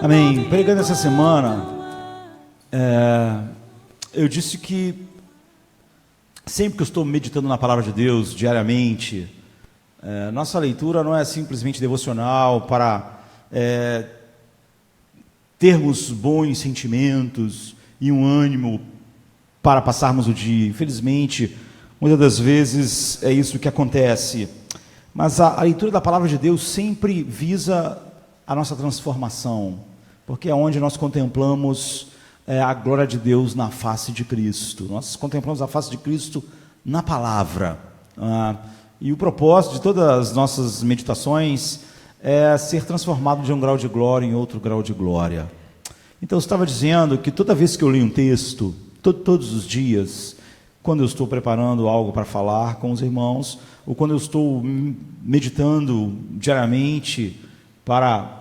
Amém. Pregando essa semana, eu disse que sempre que eu estou meditando na palavra de Deus diariamente, nossa leitura não é simplesmente devocional para termos bons sentimentos e um ânimo para passarmos o dia. Infelizmente, muitas das vezes é isso que acontece. Mas a leitura da palavra de Deus sempre visa a nossa transformação, porque é onde nós contemplamos a glória de Deus na face de Cristo. Nós contemplamos a face de Cristo na palavra. E o propósito de todas as nossas meditações é ser transformado de um grau de glória em outro grau de glória. Então, eu estava dizendo que toda vez que eu leio um texto, todos os dias, quando eu estou preparando algo para falar com os irmãos, ou quando eu estou meditando diariamente para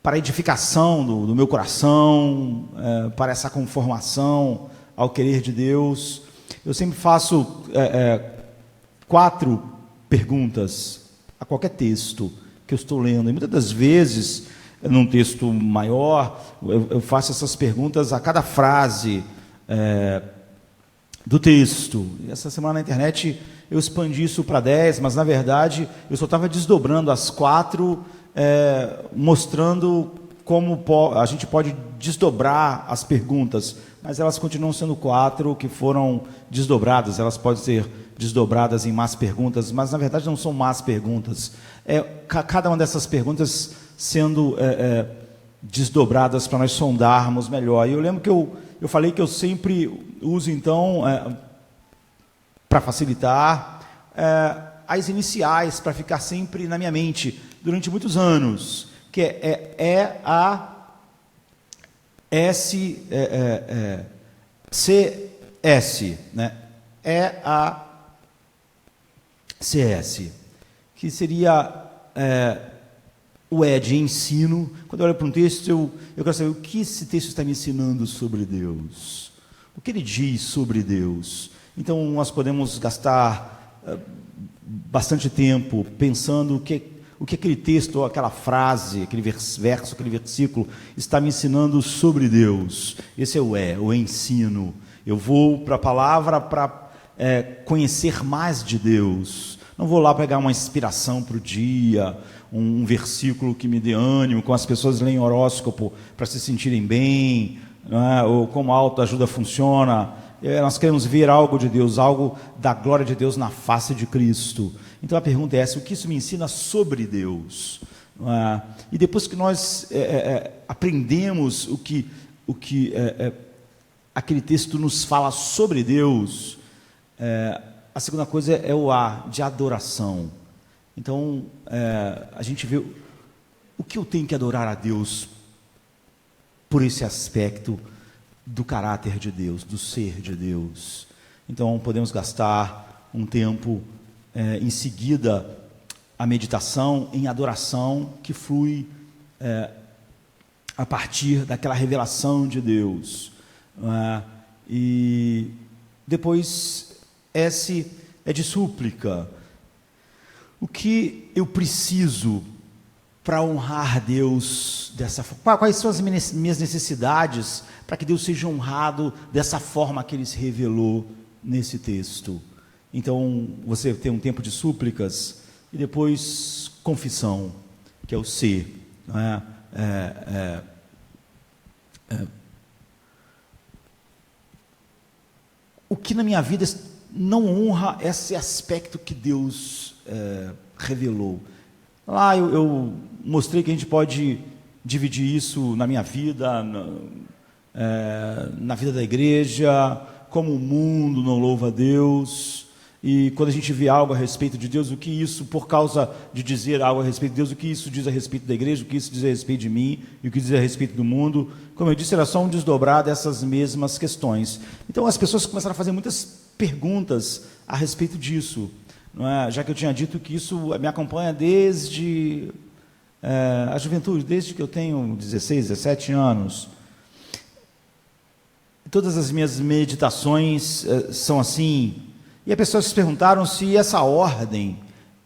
a edificação do meu coração, para essa conformação ao querer de Deus, eu sempre faço 4 perguntas a qualquer texto que eu estou lendo. E muitas das vezes, num texto maior, eu faço essas perguntas a cada frase do texto. E essa semana na internet eu expandi isso para 10, mas na verdade eu só estava desdobrando as 4, mostrando como a gente pode desdobrar as perguntas, mas elas continuam sendo 4 que foram desdobradas. Elas podem ser desdobradas em más perguntas, mas na verdade não são más perguntas. Cada uma dessas perguntas sendo desdobradas para nós sondarmos melhor. E eu lembro que eu falei que eu sempre uso, então, para facilitar, as iniciais, para ficar sempre na minha mente, durante muitos anos, que CS, né? CS, que seria o de ensino. Quando eu olho para um texto, eu quero saber o que esse texto está me ensinando sobre Deus, o que ele diz sobre Deus. Então, nós podemos gastar bastante tempo pensando o que aquele texto, ou aquela frase, aquele verso, aquele versículo está me ensinando sobre Deus. Esse é o ensino. Eu vou para a palavra para conhecer mais de Deus. Não vou lá pegar uma inspiração para o dia, um versículo que me dê ânimo, como as pessoas leem horóscopo para se sentirem bem, ou como a autoajuda funciona. Nós queremos ver algo de Deus, algo da glória de Deus na face de Cristo. Então a pergunta é essa: o que isso me ensina sobre Deus? E depois que nós aprendemos o que aquele texto nos fala sobre Deus, a segunda coisa é o A, de adoração. Então, a gente vê o que eu tenho que adorar a Deus por esse aspecto do caráter de Deus, do ser de Deus. Então, podemos gastar um tempo em seguida a meditação em adoração que flui a partir daquela revelação de Deus. E depois, S é de súplica. O que eu preciso para honrar Deus dessa forma? Quais são as minhas necessidades para que Deus seja honrado dessa forma que Ele se revelou nesse texto? Então, você tem um tempo de súplicas e depois confissão, que é o C. O que na minha vida não honra esse aspecto que Deus revelou? Lá eu mostrei que a gente pode dividir isso na minha vida, na vida da igreja, como o mundo não louva a Deus. E quando a gente vê algo a respeito de Deus, o que isso, por causa de dizer algo a respeito de Deus, o que isso diz a respeito da igreja, o que isso diz a respeito de mim, e o que diz a respeito do mundo. Como eu disse, era só um desdobrar dessas mesmas questões. Então as pessoas começaram a fazer muitas perguntas a respeito disso, não é? Já que eu tinha dito que isso me acompanha desde a juventude, desde que eu tenho 16, 17 anos. Todas as minhas meditações são assim. E as pessoas se perguntaram se essa ordem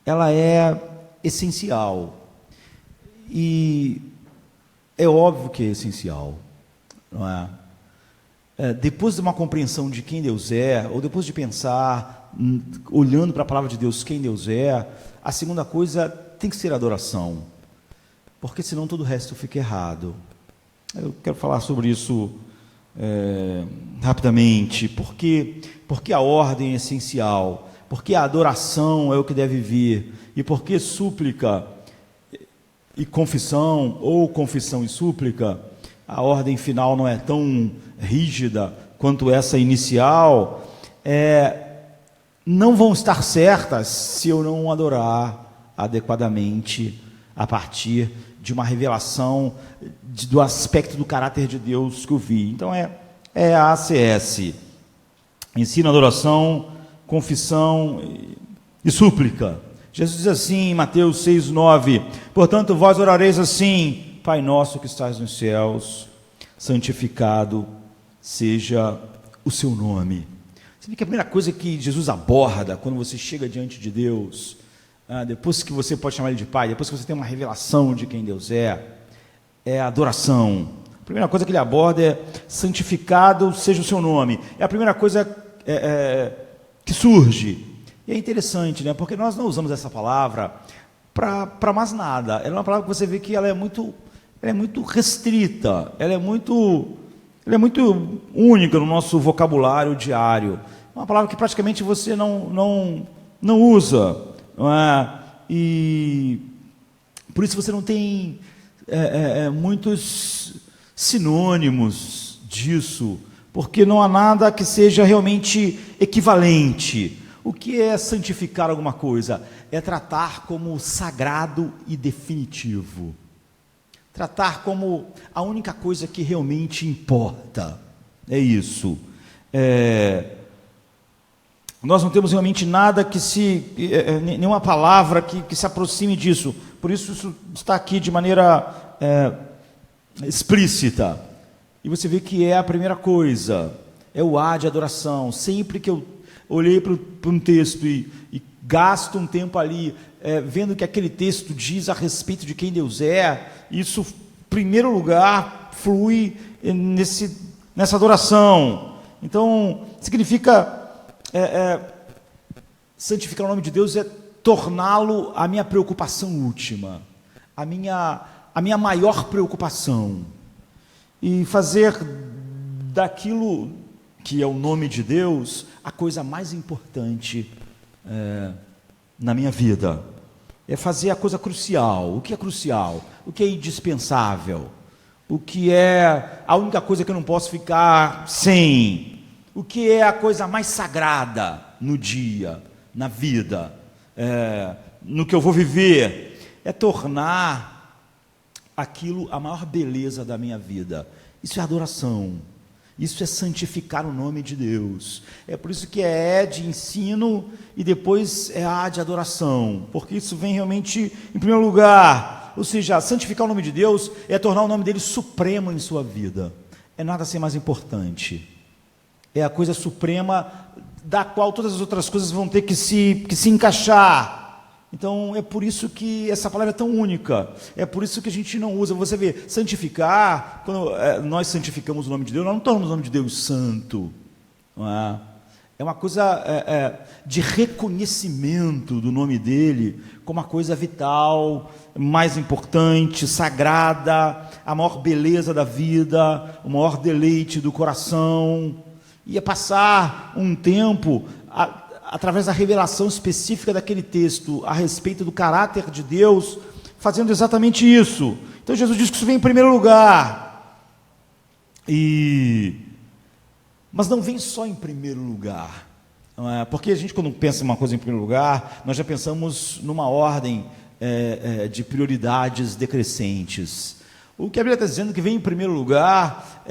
ela é essencial. E é óbvio que é essencial, não é? Depois de uma compreensão de quem Deus é, ou depois de pensar, olhando para a palavra de Deus, quem Deus é, a segunda coisa tem que ser a adoração, porque senão todo o resto fica errado. Eu quero falar sobre isso rapidamente. Porque a ordem é essencial, porque a adoração é o que deve vir, e porque súplica e confissão, ou confissão e súplica, a ordem final não é tão rígida quanto essa inicial, não vão estar certas se eu não adorar adequadamente a partir de uma revelação do aspecto do caráter de Deus que eu vi. Então é a ACS, ensino, adoração, confissão e súplica. Jesus diz assim em Mateus 6:9, portanto vós orareis assim: Pai nosso que estás nos céus, santificado seja o seu nome. Você vê que a primeira coisa que Jesus aborda quando você chega diante de Deus, depois que você pode chamar Ele de Pai, depois que você tem uma revelação de quem Deus é a adoração. A primeira coisa que Ele aborda é: santificado seja o seu nome. É a primeira coisa que surge. E é interessante, né? Porque nós não usamos essa palavra para mais nada. Ela é uma palavra que você vê que ela é muito restrita, ela é muito única no nosso vocabulário diário. É uma palavra que praticamente você não usa, não é? E por isso você não tem muitos sinônimos disso, porque não há nada que seja realmente equivalente. O que é santificar alguma coisa? É tratar como sagrado e definitivo. Tratar como a única coisa que realmente importa. É isso. Nós não temos realmente nada nenhuma palavra que se aproxime disso. Por isso está aqui de maneira explícita. E você vê que é a primeira coisa. É o A de adoração. Sempre que eu olhei para um texto e gasto um tempo ali vendo que aquele texto diz a respeito de quem Deus é, isso, em primeiro lugar, flui nessa adoração. Então, significa santificar o nome de Deus é torná-lo a minha preocupação última, a minha maior preocupação, e fazer daquilo que é o nome de Deus a coisa mais importante na minha vida. É fazer a coisa crucial. O que é crucial? O que é indispensável? O que é a única coisa que eu não posso ficar sem? O que é a coisa mais sagrada no dia, na vida, no que eu vou viver? É tornar aquilo a maior beleza da minha vida. Isso é adoração. Isso é santificar o nome de Deus. É por isso que é E de ensino e depois é A de adoração, porque isso vem realmente em primeiro lugar. Ou seja, santificar o nome de Deus é tornar o nome dele supremo em sua vida. É nada ser mais importante. É a coisa suprema da qual todas as outras coisas vão ter que se encaixar. Então, é por isso que essa palavra é tão única, é por isso que a gente não usa. Você vê, santificar, quando nós santificamos o nome de Deus, nós não tornamos o nome de Deus santo, não é? É uma coisa de reconhecimento do nome dele como uma coisa vital, mais importante, sagrada, a maior beleza da vida, o maior deleite do coração. E é passar um tempo através da revelação específica daquele texto a respeito do caráter de Deus, fazendo exatamente isso. Então Jesus diz que isso vem em primeiro lugar. Mas não vem só em primeiro lugar, não é? Porque a gente, quando pensa em uma coisa em primeiro lugar, nós já pensamos numa ordem de prioridades decrescentes. O que a Bíblia está dizendo que vem em primeiro lugar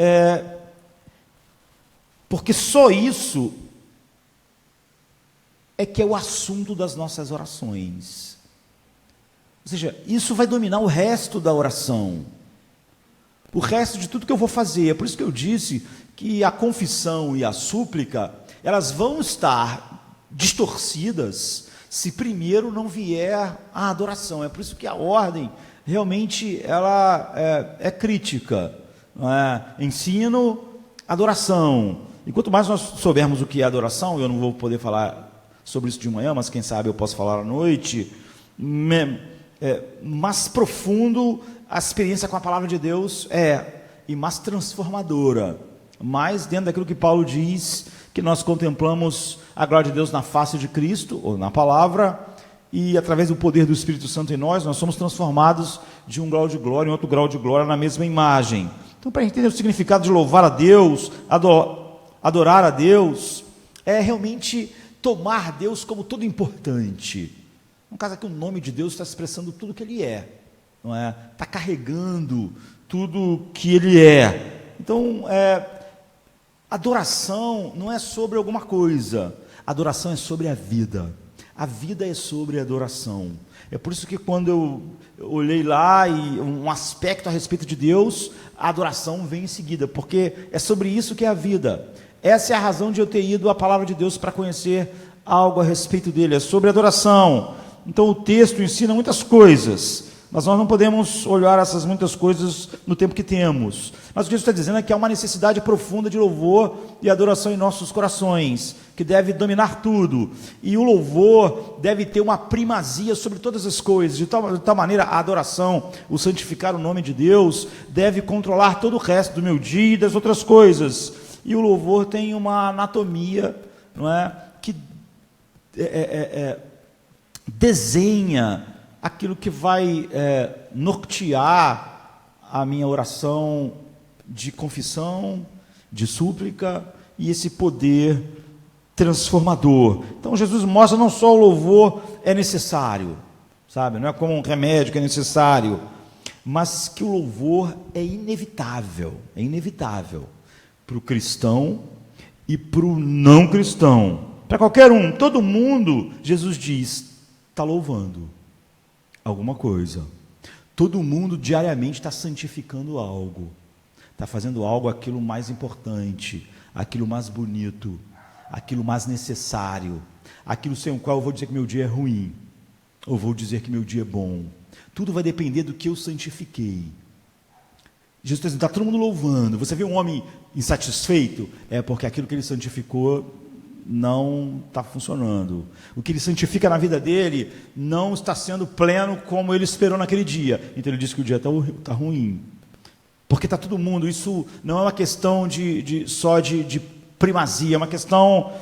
porque só isso é que é o assunto das nossas orações. Ou seja, isso vai dominar o resto da oração, o resto de tudo que eu vou fazer. É por isso que eu disse que a confissão e a súplica, elas vão estar distorcidas se primeiro não vier a adoração. É por isso que a ordem realmente ela é crítica, não é? Ensino, adoração. E quanto mais nós soubermos o que é adoração, eu não vou poder falar sobre isso de manhã, mas quem sabe eu posso falar à noite, mais profundo a experiência com a palavra de Deus e mais transformadora, mais dentro daquilo que Paulo diz, que nós contemplamos a glória de Deus na face de Cristo, ou na palavra, e através do poder do Espírito Santo em nós somos transformados de um grau de glória em outro grau de glória na mesma imagem. Então, para entender o significado de louvar a Deus, adorar a Deus, é realmente tomar Deus como todo importante. No caso aqui, o nome de Deus está expressando tudo que Ele é, não é? Está carregando tudo que Ele é. Então, adoração não é sobre alguma coisa, adoração é sobre a vida. A vida é sobre a adoração. É por isso que quando eu olhei lá e um aspecto a respeito de Deus, a adoração vem em seguida, porque é sobre isso que é a vida. Essa é a razão de eu ter ido à palavra de Deus para conhecer algo a respeito dele, é sobre adoração. Então o texto ensina muitas coisas, mas nós não podemos olhar essas muitas coisas no tempo que temos. Mas o que isso está dizendo é que há uma necessidade profunda de louvor e adoração em nossos corações, que deve dominar tudo. E o louvor deve ter uma primazia sobre todas as coisas. De tal maneira, a adoração, o santificar o nome de Deus, deve controlar todo o resto do meu dia e das outras coisas. E o louvor tem uma anatomia, não é, que desenha aquilo que vai nortear a minha oração de confissão, de súplica e esse poder transformador. Então Jesus mostra não só o louvor é necessário, sabe? Não é como um remédio que é necessário, mas que o louvor é inevitável para o cristão e para o não cristão. Para qualquer um, todo mundo, Jesus diz, está louvando alguma coisa. Todo mundo diariamente está santificando algo, está fazendo algo, aquilo mais importante, aquilo mais bonito, aquilo mais necessário, aquilo sem o qual eu vou dizer que meu dia é ruim, ou vou dizer que meu dia é bom. Tudo vai depender do que eu santifiquei. Jesus está dizendo, está todo mundo louvando. Você vê um homem insatisfeito? É porque aquilo que ele santificou não está funcionando. O que ele santifica na vida dele não está sendo pleno como ele esperou naquele dia. Então ele diz que o dia está ruim. Porque está todo mundo, isso não é uma questão só de primazia, é uma questão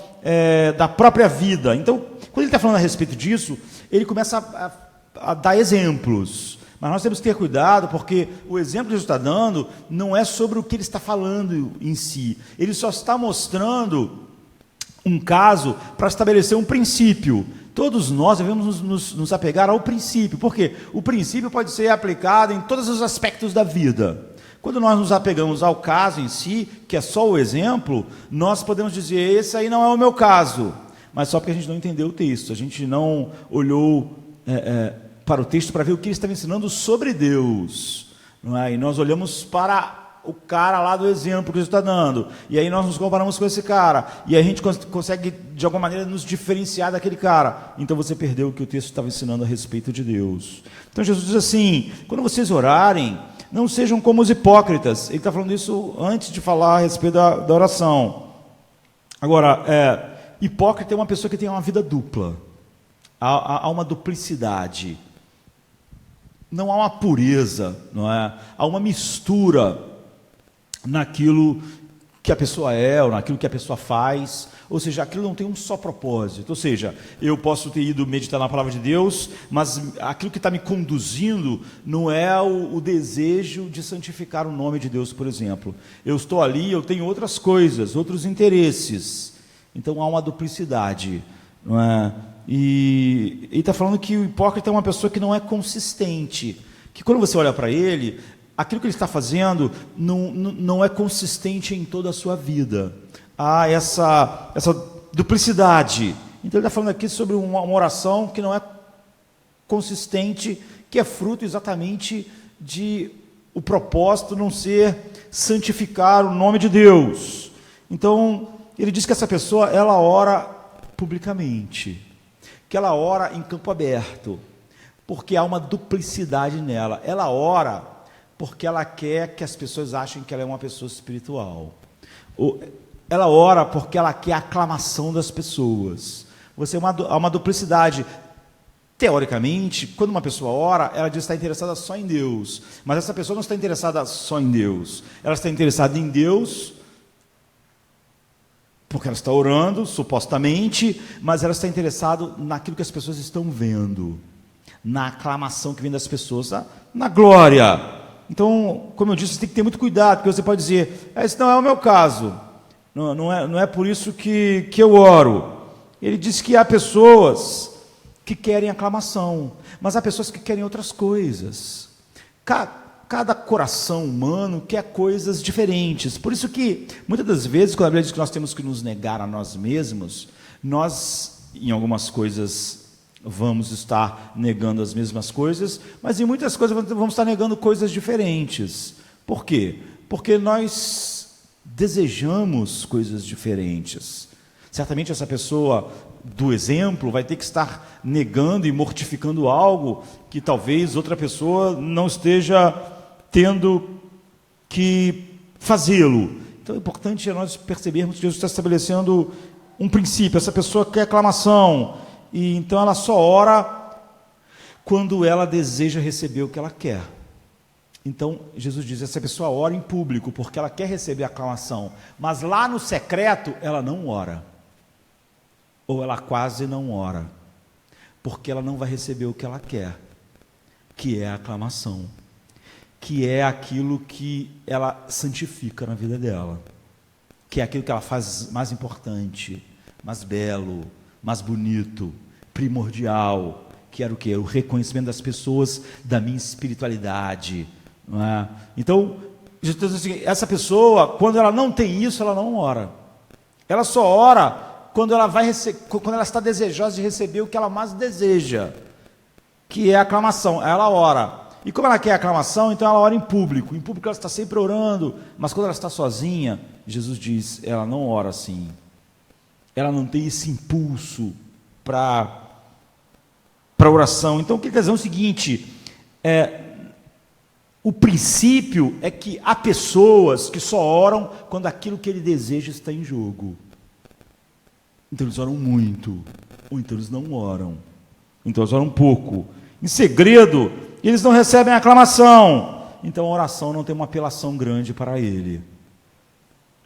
da própria vida. Então, quando ele está falando a respeito disso, ele começa a dar exemplos. Mas nós temos que ter cuidado, porque o exemplo que Jesus está dando não é sobre o que ele está falando em si. Ele só está mostrando um caso para estabelecer um princípio. Todos nós devemos nos apegar ao princípio. Por quê? O princípio pode ser aplicado em todos os aspectos da vida. Quando nós nos apegamos ao caso em si, que é só o exemplo, nós podemos dizer, esse aí não é o meu caso. Mas só porque a gente não entendeu o texto, a gente não olhou para o texto para ver o que ele estava ensinando sobre Deus. Não é? E nós olhamos para o cara lá do exemplo que ele está dando, e aí nós nos comparamos com esse cara, e a gente consegue de alguma maneira nos diferenciar daquele cara. Então você perdeu o que o texto estava ensinando a respeito de Deus. Então Jesus diz assim, quando vocês orarem, não sejam como os hipócritas. Ele está falando isso antes de falar a respeito da oração. Agora, hipócrita é uma pessoa que tem uma vida dupla, há uma duplicidade, não há uma pureza, não é? Há uma mistura naquilo que a pessoa é, ou naquilo que a pessoa faz, ou seja, aquilo não tem um só propósito. Ou seja, eu posso ter ido meditar na palavra de Deus, mas aquilo que está me conduzindo não é o desejo de santificar o nome de Deus, por exemplo. Eu estou ali, eu tenho outras coisas, outros interesses. Então há uma duplicidade, não é? E ele está falando que o hipócrita é uma pessoa que não é consistente, que quando você olha para ele, aquilo que ele está fazendo não é consistente em toda a sua vida. Há essa duplicidade. Então ele está falando aqui sobre uma oração que não é consistente, que é fruto exatamente de o propósito não ser santificar o nome de Deus. Então ele diz que essa pessoa, ela ora publicamente, que ela ora em campo aberto. porque há uma duplicidade nela. Ela ora porque ela quer que as pessoas achem que ela é uma pessoa espiritual. Ela ora porque ela quer a aclamação das pessoas. Há uma duplicidade. Teoricamente, quando uma pessoa ora, ela diz que está interessada só em Deus. Mas essa pessoa não está interessada só em Deus. Ela está interessada em Deus porque ela está orando, supostamente, mas ela está interessada naquilo que as pessoas estão vendo, na aclamação que vem das pessoas, na glória. Então, como eu disse, você tem que ter muito cuidado, porque você pode dizer, esse não é o meu caso, não é por isso que eu oro. Ele diz que há pessoas que querem aclamação, mas há pessoas que querem outras coisas. Cada coração humano quer coisas diferentes. Por isso que, muitas das vezes, quando a Bíblia diz que nós temos que nos negar a nós mesmos, nós, em algumas coisas, vamos estar negando as mesmas coisas, mas em muitas coisas vamos estar negando coisas diferentes. Por quê? Porque nós desejamos coisas diferentes. Certamente essa pessoa do exemplo vai ter que estar negando e mortificando algo que talvez outra pessoa não esteja tendo que fazê-lo. Então é importante nós percebermos que Jesus está estabelecendo um princípio. Essa pessoa quer aclamação, e então ela só ora quando ela deseja receber o que ela quer. Então Jesus diz, essa pessoa ora em público porque ela quer receber a aclamação, mas lá no secreto ela não ora, ou ela quase não ora, porque ela não vai receber o que ela quer, que é a aclamação, que é aquilo que ela santifica na vida dela, que é aquilo que ela faz mais importante, mais belo, mais bonito, primordial, que era o quê? O reconhecimento das pessoas da minha espiritualidade, não é? Então, Jesus diz assim, essa pessoa, quando ela não tem isso, ela não ora. Ela só ora quando ela está desejosa de receber o que ela mais deseja, que é a aclamação. Ela ora. E como ela quer a aclamação, então ela ora em público. Em público ela está sempre orando, mas quando ela está sozinha, Jesus diz, ela não ora assim. Ela não tem esse impulso para oração. Então, o que quer dizer é o seguinte, o princípio é que há pessoas que só oram quando aquilo que ele deseja está em jogo. Então eles oram muito, ou então eles não oram. Então eles oram pouco. Em segredo, eles não recebem aclamação. Então a oração não tem uma apelação grande para ele.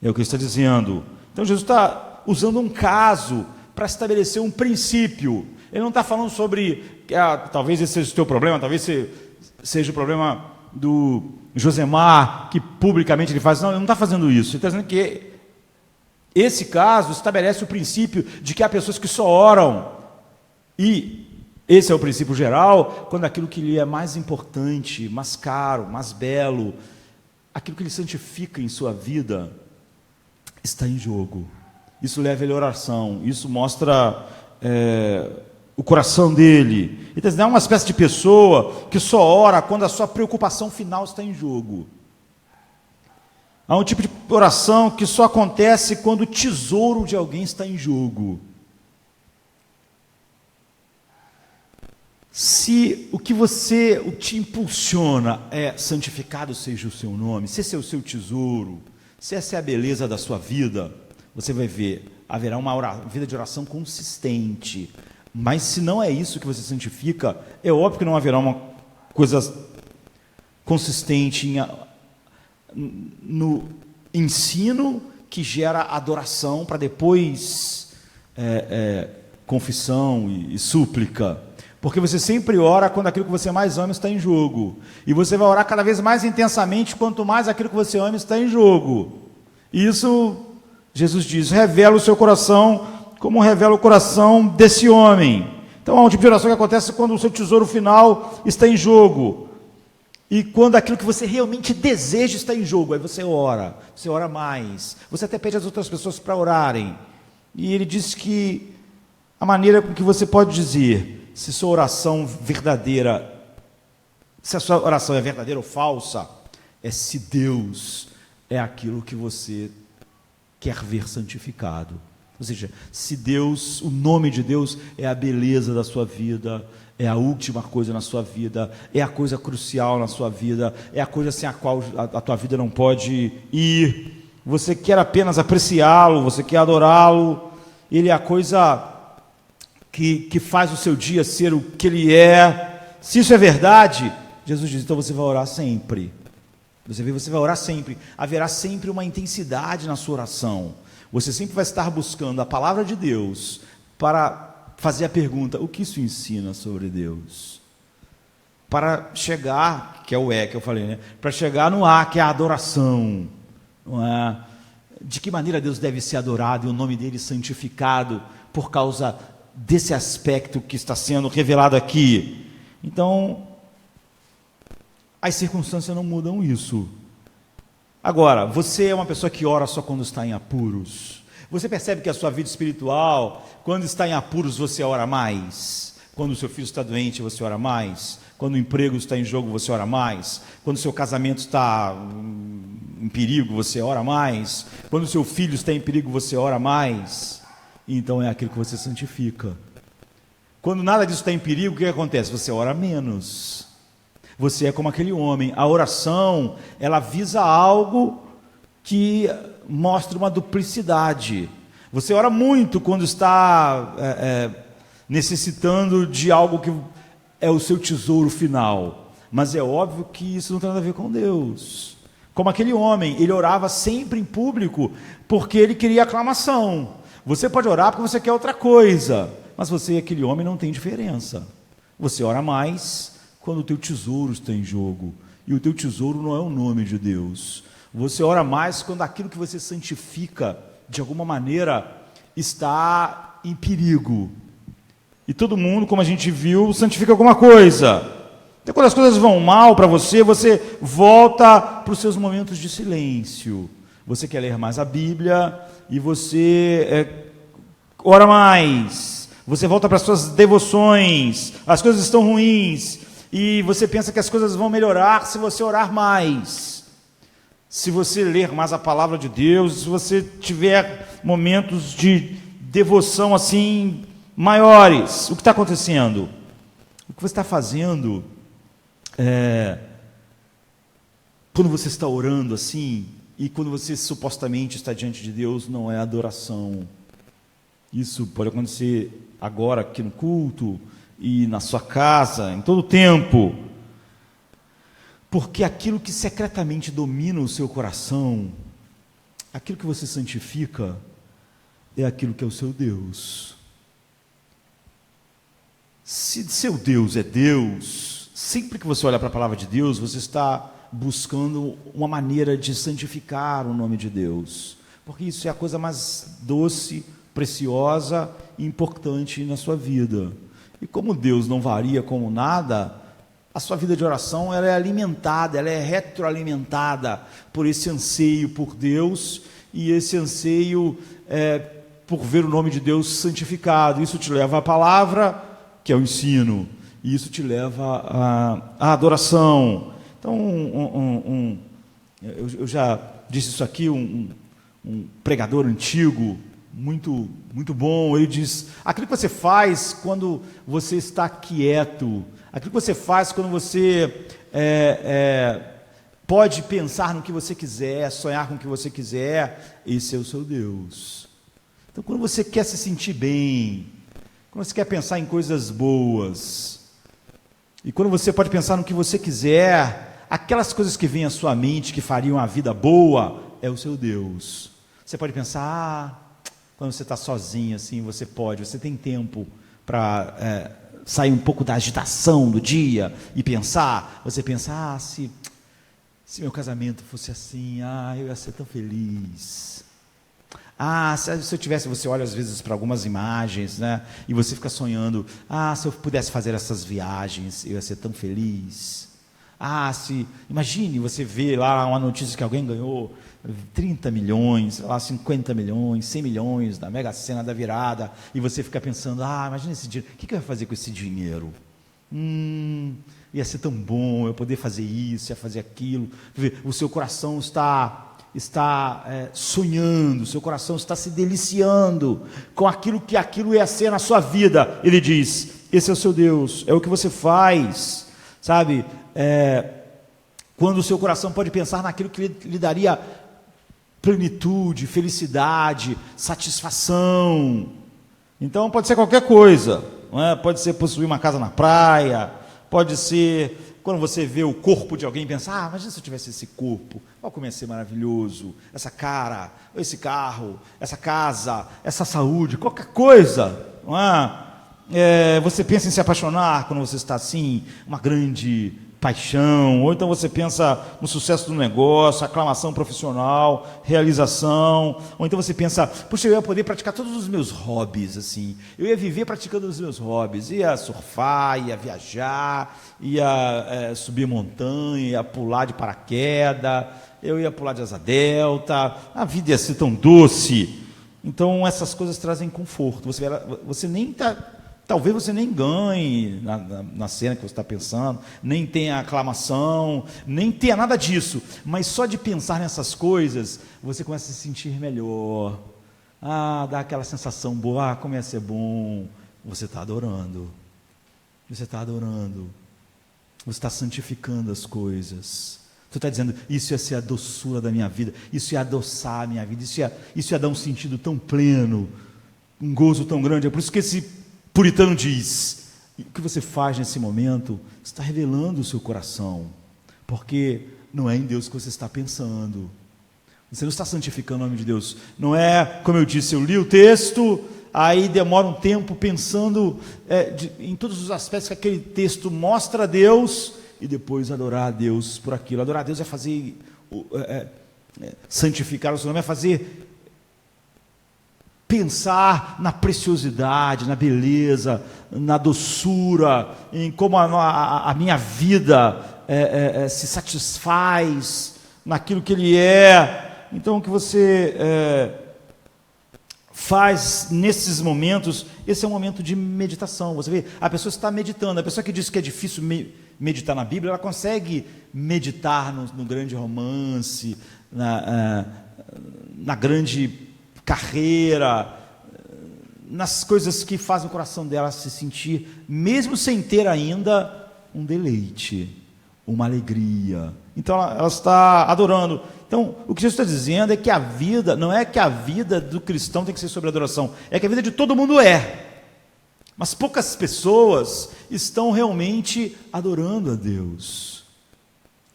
É o que ele está dizendo. Então Jesus está usando um caso para estabelecer um princípio. Ele não está falando sobre, talvez esse seja o teu problema, talvez seja o problema do Josemar, que publicamente ele faz. Não, ele não está fazendo isso. Ele está dizendo que esse caso estabelece o princípio de que há pessoas que só oram, e esse é o princípio geral, quando aquilo que lhe é mais importante, mais caro, mais belo, aquilo que ele santifica em sua vida, está em jogo. Isso leva ele à oração, isso mostra o coração dele. Então, é uma espécie de pessoa que só ora quando a sua preocupação final está em jogo. Há um tipo de oração que só acontece quando o tesouro de alguém está em jogo. Se o que te impulsiona é santificado seja o seu nome, se esse é o seu tesouro, se essa é a beleza da sua vida, você vai ver, haverá uma vida de oração consistente. Mas se não é isso que você santifica, é óbvio que não haverá uma coisa consistente no ensino que gera adoração para depois confissão e súplica. Porque você sempre ora quando aquilo que você mais ama está em jogo. E você vai orar cada vez mais intensamente quanto mais aquilo que você ama está em jogo. E isso, Jesus diz, revela o seu coração como revela o coração desse homem. Então há um tipo de oração que acontece quando o seu tesouro final está em jogo. E quando aquilo que você realmente deseja está em jogo, aí você ora mais. Você até pede às outras pessoas para orarem. E ele diz que a maneira com que você pode dizer se sua oração verdadeira, se a sua oração é verdadeira ou falsa, é se Deus é aquilo que você quer ver santificado. Ou seja, se Deus, o nome de Deus é a beleza da sua vida, é a última coisa na sua vida, é a coisa crucial na sua vida, é a coisa sem a qual a tua vida não pode ir. Você quer apenas apreciá-lo, você quer adorá-lo, ele é a coisa que faz o seu dia ser o que ele é. Se isso é verdade, Jesus diz, então você vai orar sempre. Você vai orar sempre. Haverá sempre uma intensidade na sua oração. Você sempre vai estar buscando a palavra de Deus para fazer a pergunta, o que isso ensina sobre Deus? Para chegar, que é o que eu falei, né? Para chegar no que é a adoração. Não é? De que maneira Deus deve ser adorado e o nome dele santificado por causa desse aspecto que está sendo revelado aqui. Então, as circunstâncias não mudam isso. Agora, você é uma pessoa que ora só quando está em apuros. Você percebe que a sua vida espiritual, quando está em apuros, você ora mais. Quando o seu filho está doente, você ora mais. Quando o emprego está em jogo, você ora mais. Quando o seu casamento está em perigo, você ora mais. Quando o seu filho está em perigo, você ora mais. Então é aquilo que você santifica. Quando nada disso está em perigo, o que acontece? Você ora menos. Você é como aquele homem. A oração, ela visa algo que mostra uma duplicidade. Você ora muito quando está necessitando de algo que é o seu tesouro final. Mas é óbvio que isso não tem nada a ver com Deus. Como aquele homem, ele orava sempre em público porque ele queria aclamação. Você pode orar porque você quer outra coisa, mas você e aquele homem não tem diferença. Você ora mais quando o teu tesouro está em jogo, e o teu tesouro não é o nome de Deus. Você ora mais quando aquilo que você santifica, de alguma maneira, está em perigo. E todo mundo, como a gente viu, santifica alguma coisa. Então, quando as coisas vão mal para você, você volta para os seus momentos de silêncio. Você quer ler mais a Bíblia e você ora mais. Você volta para as suas devoções. As coisas estão ruins e você pensa que as coisas vão melhorar se você orar mais. Se você ler mais a palavra de Deus, se você tiver momentos de devoção assim maiores. O que está acontecendo? O que você está fazendo quando você está orando assim, e quando você supostamente está diante de Deus, não é adoração. Isso pode acontecer agora aqui no culto, e na sua casa, em todo o tempo. Porque aquilo que secretamente domina o seu coração, aquilo que você santifica, é aquilo que é o seu Deus. Se seu Deus é Deus, sempre que você olha para a palavra de Deus, você está buscando uma maneira de santificar o nome de Deus, porque isso é a coisa mais doce, preciosa e importante na sua vida. E como Deus não varia como nada, a sua vida de oração ela é alimentada, ela é retroalimentada por esse anseio por Deus e esse anseio por ver o nome de Deus santificado. Isso te leva à palavra, que é o ensino, e isso te leva à adoração. Então, eu já disse isso aqui, um pregador antigo, muito, muito bom, ele diz, aquilo que você faz quando você está quieto, aquilo que você faz quando você pode pensar no que você quiser, sonhar com o que você quiser, esse é o seu Deus. Então, quando você quer se sentir bem, quando você quer pensar em coisas boas, e quando você pode pensar no que você quiser, aquelas coisas que vêm à sua mente, que fariam a vida boa, é o seu Deus. Você pode pensar, quando você está sozinho, assim, você tem tempo para sair um pouco da agitação do dia e pensar. Você pensa, se meu casamento fosse assim, eu ia ser tão feliz. Se eu tivesse, você olha às vezes para algumas imagens, né, e você fica sonhando, se eu pudesse fazer essas viagens, eu ia ser tão feliz. Imagine, você vê lá uma notícia que alguém ganhou 30 milhões, 50 milhões, 100 milhões da Mega Sena da virada, e você fica pensando, imagina esse dinheiro, o que eu ia fazer com esse dinheiro? Ia ser tão bom eu poder fazer isso, ia fazer aquilo. O seu coração está sonhando, o seu coração está se deliciando com aquilo que aquilo ia ser na sua vida. Ele diz, esse é o seu Deus, é o que você faz, sabe? Quando o seu coração pode pensar naquilo que lhe daria plenitude, felicidade, satisfação. Então pode ser qualquer coisa, não é? Pode ser possuir uma casa na praia, pode ser quando você vê o corpo de alguém e pensa, imagina se eu tivesse esse corpo, olha como ia ser maravilhoso, essa cara, esse carro, essa casa, essa saúde, qualquer coisa, não é? Você pensa em se apaixonar quando você está assim, uma grande paixão, ou então você pensa no sucesso do negócio, aclamação profissional, realização, ou então você pensa, puxa, eu ia poder praticar todos os meus hobbies, assim, eu ia viver praticando os meus hobbies, ia surfar, ia viajar, ia subir montanha, ia pular de paraquedas, eu ia pular de asa delta, a vida ia ser tão doce. Então essas coisas trazem conforto, você nem está... Talvez você nem ganhe na cena que você está pensando, nem tenha aclamação, nem tenha nada disso, mas só de pensar nessas coisas, você começa a se sentir melhor, dá aquela sensação boa, como ia ser bom, você está adorando, você está santificando as coisas, você está dizendo, isso ia ser a doçura da minha vida, isso ia adoçar a minha vida, isso ia dar um sentido tão pleno, um gozo tão grande. É por isso que esse puritano diz, o que você faz nesse momento está revelando o seu coração, porque não é em Deus que você está pensando, você não está santificando o nome de Deus, não é, como eu disse, eu li o texto, aí demora um tempo pensando em todos os aspectos que aquele texto mostra a Deus, e depois adorar a Deus por aquilo. Adorar a Deus é fazer, santificar o seu nome, é fazer, pensar na preciosidade, na beleza, na doçura, em como a minha vida se satisfaz naquilo que Ele é. Então, o que você faz nesses momentos, esse é um momento de meditação. Você vê, a pessoa está meditando, a pessoa que diz que é difícil meditar na Bíblia, ela consegue meditar no grande romance, na grande carreira, nas coisas que fazem o coração dela se sentir, mesmo sem ter ainda um deleite, uma alegria. Então ela está adorando. Então o que Jesus está dizendo é que a vida, não é que a vida do cristão tem que ser sobre adoração, é que a vida de todo mundo mas poucas pessoas estão realmente adorando a Deus,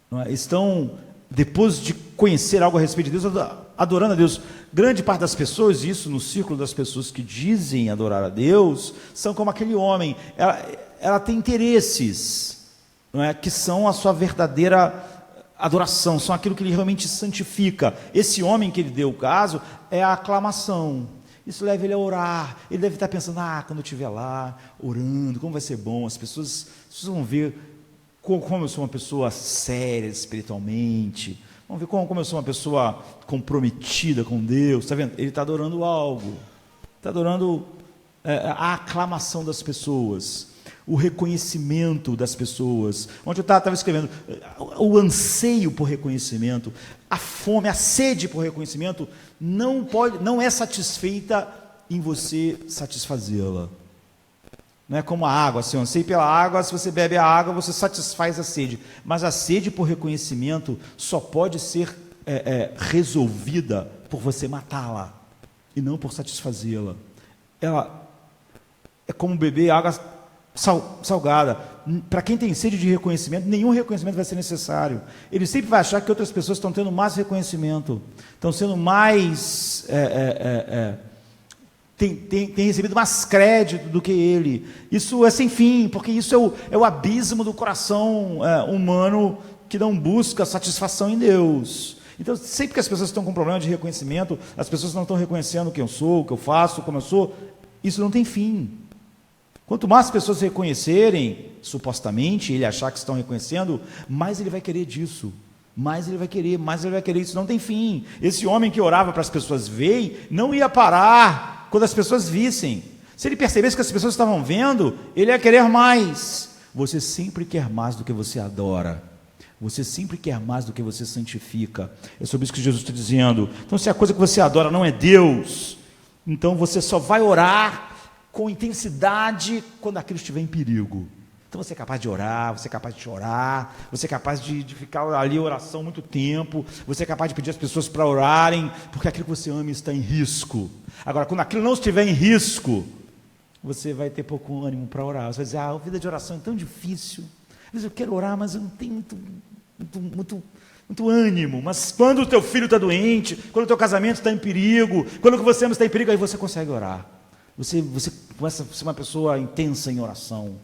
não é? Estão, depois de conhecer algo a respeito de Deus, adorando a Deus. Grande parte das pessoas, isso no círculo das pessoas que dizem adorar a Deus, são como aquele homem, ela tem interesses, não é? Que são a sua verdadeira adoração, são aquilo que ele realmente santifica. Esse homem que ele deu o caso é a aclamação. Isso leva ele a orar, ele deve estar pensando, quando eu estiver lá, orando, como vai ser bom, as pessoas vão ver como eu sou uma pessoa séria espiritualmente, vamos ver como eu sou uma pessoa comprometida com Deus. Está vendo? Ele está adorando algo, está adorando a aclamação das pessoas, o reconhecimento das pessoas. Onde eu estava escrevendo, o anseio por reconhecimento, a fome, a sede por reconhecimento não é satisfeita em você satisfazê-la. Não é como a água, se eu ansei pela água, se você bebe a água, você satisfaz a sede. Mas a sede por reconhecimento só pode ser resolvida por você matá-la, e não por satisfazê-la. Ela é como beber água salgada. Para quem tem sede de reconhecimento, nenhum reconhecimento vai ser necessário. Ele sempre vai achar que outras pessoas estão tendo mais reconhecimento, estão sendo mais... Tem recebido mais crédito do que ele. Isso é sem fim, porque isso é o abismo do coração humano que não busca satisfação em Deus. Então, sempre que as pessoas estão com problema de reconhecimento, as pessoas não estão reconhecendo quem eu sou, o que eu faço, como eu sou, isso não tem fim. Quanto mais pessoas reconhecerem, supostamente, ele achar que estão reconhecendo, mais ele vai querer disso. Mais ele vai querer, isso não tem fim. Esse homem que orava para as pessoas verem, não ia parar quando as pessoas vissem. Se ele percebesse que as pessoas estavam vendo, ele ia querer mais. Você sempre quer mais do que você adora. Você sempre quer mais do que você santifica. É sobre isso que Jesus está dizendo. Então, se a coisa que você adora não é Deus, então você só vai orar com intensidade quando aquilo estiver em perigo. Então você é capaz de orar, você é capaz de chorar, você é capaz de ficar ali em oração muito tempo, você é capaz de pedir às pessoas para orarem, porque aquilo que você ama está em risco. Agora, quando aquilo não estiver em risco, você vai ter pouco ânimo para orar. Você vai dizer, a vida de oração é tão difícil. Às vezes eu quero orar, mas eu não tenho muito ânimo. Mas quando o teu filho está doente, quando o teu casamento está em perigo, quando o que você ama está em perigo, aí você consegue orar. Você começa a ser uma pessoa intensa em oração.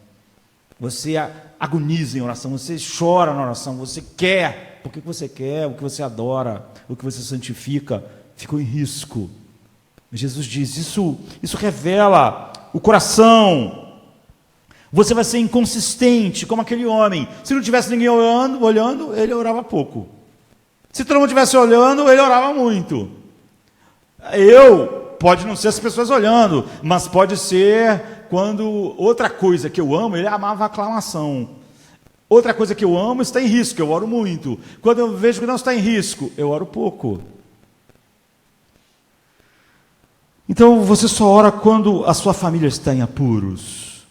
Você agoniza em oração, você chora na oração, você quer, porque o que você quer, o que você adora, o que você santifica, ficou em risco. Jesus diz, isso revela o coração. Você vai ser inconsistente, como aquele homem. Se não tivesse ninguém olhando, ele orava pouco. Se todo mundo estivesse olhando, ele orava muito. Pode não ser as pessoas olhando, mas pode ser quando outra coisa que eu amo, ele amava a aclamação. Outra coisa que eu amo está em risco, eu oro muito. Quando eu vejo que não está em risco, eu oro pouco. Então você só ora quando a sua família está em apuros.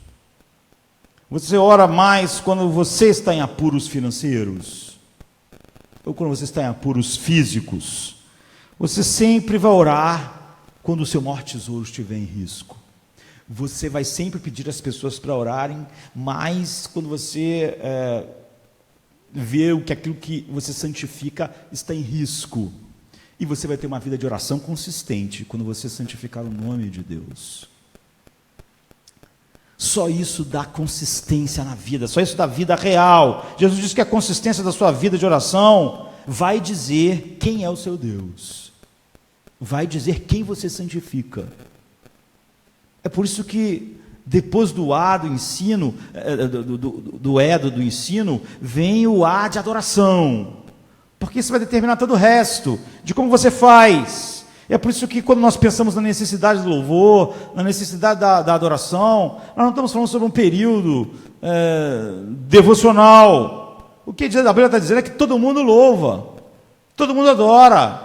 Você ora mais quando você está em apuros financeiros. Ou quando você está em apuros físicos. Você sempre vai orar quando o seu maior tesouro estiver em risco. Você vai sempre pedir às pessoas para orarem, mas quando você vê que aquilo que você santifica está em risco. E você vai ter uma vida de oração consistente quando você santificar o nome de Deus. Só isso dá consistência na vida, só isso dá vida real. Jesus diz que a consistência da sua vida de oração vai dizer quem é o seu Deus. Vai dizer quem você santifica. É por isso que depois do A do ensino, do ensino, vem o A de adoração. Porque isso vai determinar todo o resto, de como você faz. É por isso que quando nós pensamos na necessidade do louvor, na necessidade da adoração, nós não estamos falando sobre um período devocional. O que a Bíblia está dizendo é que todo mundo louva, todo mundo adora,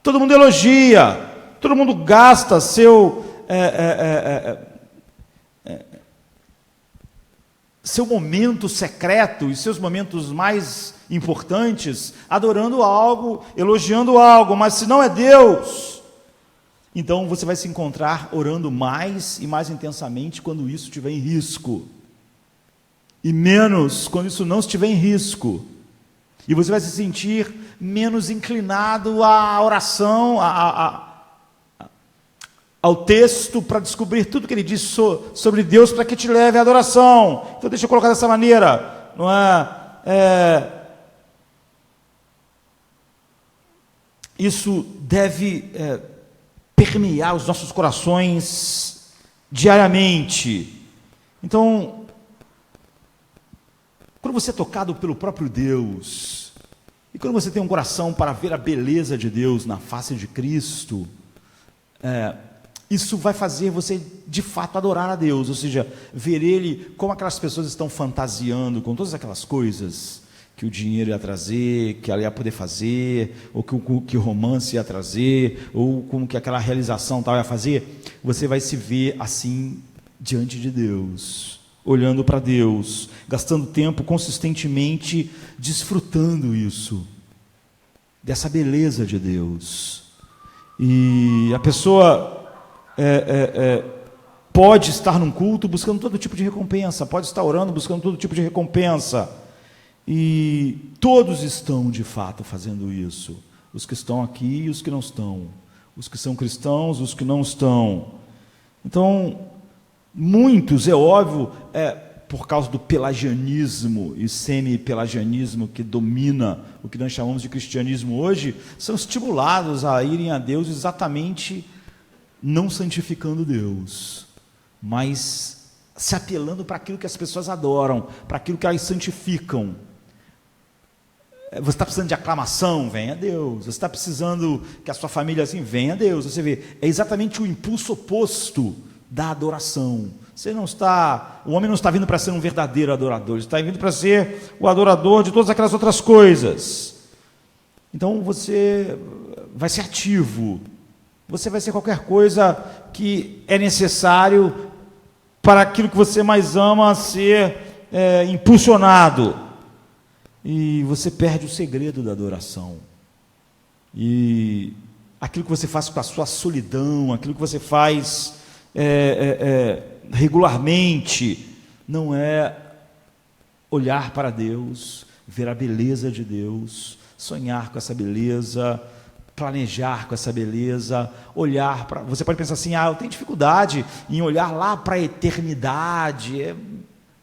todo mundo elogia, todo mundo gasta seu momento secreto e seus momentos mais importantes adorando algo, elogiando algo, mas se não é Deus, então você vai se encontrar orando mais e mais intensamente quando isso estiver em risco, e menos quando isso não estiver em risco, e você vai se sentir menos inclinado à oração, ao texto, para descobrir tudo que ele diz sobre Deus, para que te leve à adoração. Então deixa eu colocar dessa maneira, não isso deve permear os nossos corações diariamente. Então, quando você é tocado pelo próprio Deus, e quando você tem um coração para ver a beleza de Deus na face de Cristo, isso vai fazer você, de fato, adorar a Deus, ou seja, ver Ele como aquelas pessoas estão fantasiando com todas aquelas coisas que o dinheiro ia trazer, que ela ia poder fazer, ou que o romance ia trazer, ou como que aquela realização tal ia fazer. Você vai se ver assim diante de Deus, olhando para Deus, gastando tempo consistentemente desfrutando isso, dessa beleza de Deus. E a pessoa pode estar num culto buscando todo tipo de recompensa, pode estar orando buscando todo tipo de recompensa, e todos estão de fato fazendo isso, os que estão aqui e os que não estão, os que são cristãos, os que não estão. Então, muitos, é óbvio, por causa do pelagianismo e semi-pelagianismo que domina o que nós chamamos de cristianismo hoje, são estimulados a irem a Deus exatamente não santificando Deus, mas se apelando para aquilo que as pessoas adoram, para aquilo que elas santificam. Você está precisando de aclamação? Venha a Deus. Você está precisando que a sua família assim? Venha a Deus. Você vê, é exatamente o impulso oposto da adoração. O homem não está vindo para ser um verdadeiro adorador, ele está vindo para ser o adorador de todas aquelas outras coisas. Então você vai ser ativo, você vai ser qualquer coisa que é necessário para aquilo que você mais ama ser impulsionado. E você perde o segredo da adoração. E aquilo que você faz com a sua solidão, aquilo que você faz regularmente, não é olhar para Deus, ver a beleza de Deus, sonhar com essa beleza, planejar com essa beleza, olhar para... Você pode pensar assim, eu tenho dificuldade em olhar lá para a eternidade,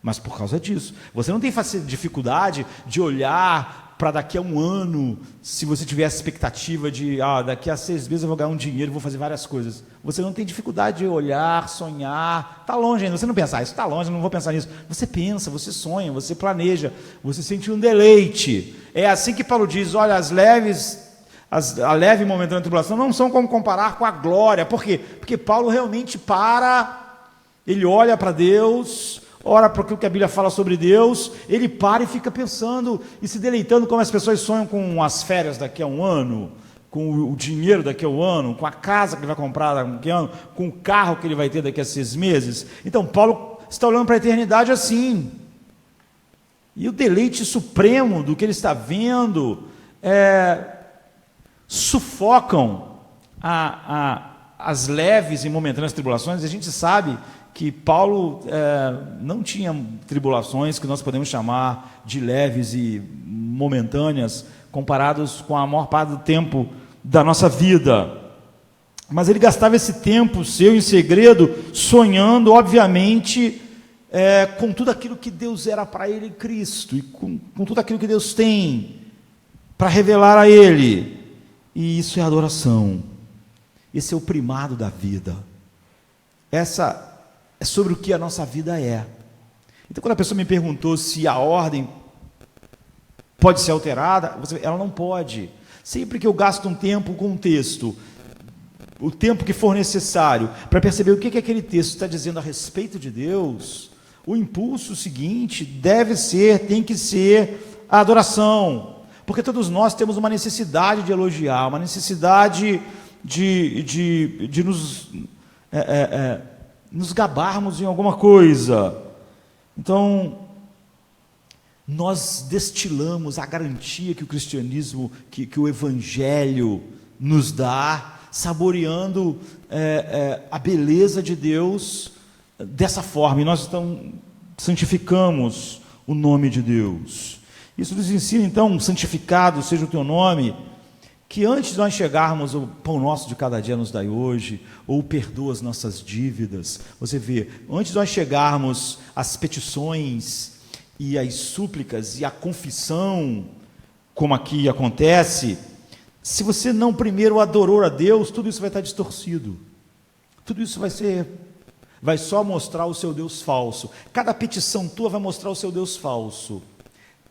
mas por causa disso. Você não tem dificuldade de olhar para daqui a um ano, se você tiver essa expectativa de, daqui a 6 meses eu vou ganhar um dinheiro, vou fazer várias coisas. Você não tem dificuldade de olhar, sonhar, está longe ainda, você não pensa, isso está longe, eu não vou pensar nisso. Você pensa, você sonha, você planeja, você sente um deleite. É assim que Paulo diz, olha, a leve e momentânea tribulação não são como comparar com a glória. Por quê? Porque Paulo realmente ele olha para Deus, ora para aquilo que a Bíblia fala sobre Deus, ele para e fica pensando e se deleitando como as pessoas sonham com as férias daqui a um ano, com o dinheiro daqui a um ano, com a casa que ele vai comprar daqui a um ano, com o carro que ele vai ter daqui a 6 meses. Então Paulo está olhando para a eternidade assim. E o deleite supremo do que ele está vendo sufocam as leves e momentâneas tribulações. A gente sabe que Paulo não tinha tribulações que nós podemos chamar de leves e momentâneas, comparados com a maior parte do tempo da nossa vida. Mas ele gastava esse tempo seu em segredo, sonhando, obviamente, com tudo aquilo que Deus era para ele em Cristo, e com tudo aquilo que Deus tem para revelar a ele. E isso é adoração. Esse é o primado da vida. Essa é sobre o que a nossa vida é. Então, quando a pessoa me perguntou se a ordem pode ser alterada, ela não pode. Sempre que eu gasto um tempo com um texto, o tempo que for necessário, para perceber o que aquele texto está dizendo a respeito de Deus, o impulso seguinte tem que ser a adoração. Porque todos nós temos uma necessidade de elogiar, uma necessidade de nos gabarmos em alguma coisa. Então, nós destilamos a garantia que o cristianismo, que o evangelho nos dá, saboreando a beleza de Deus dessa forma, e nós então santificamos o nome de Deus. Isso nos ensina então, santificado seja o teu nome, que antes de nós chegarmos o pão nosso de cada dia nos dai hoje, ou perdoa as nossas dívidas, você vê, antes de nós chegarmos às petições e às súplicas e à confissão, como aqui acontece, se você não primeiro adorou a Deus, tudo isso vai estar distorcido, tudo isso vai só mostrar o seu Deus falso. Cada petição tua vai mostrar o seu Deus falso.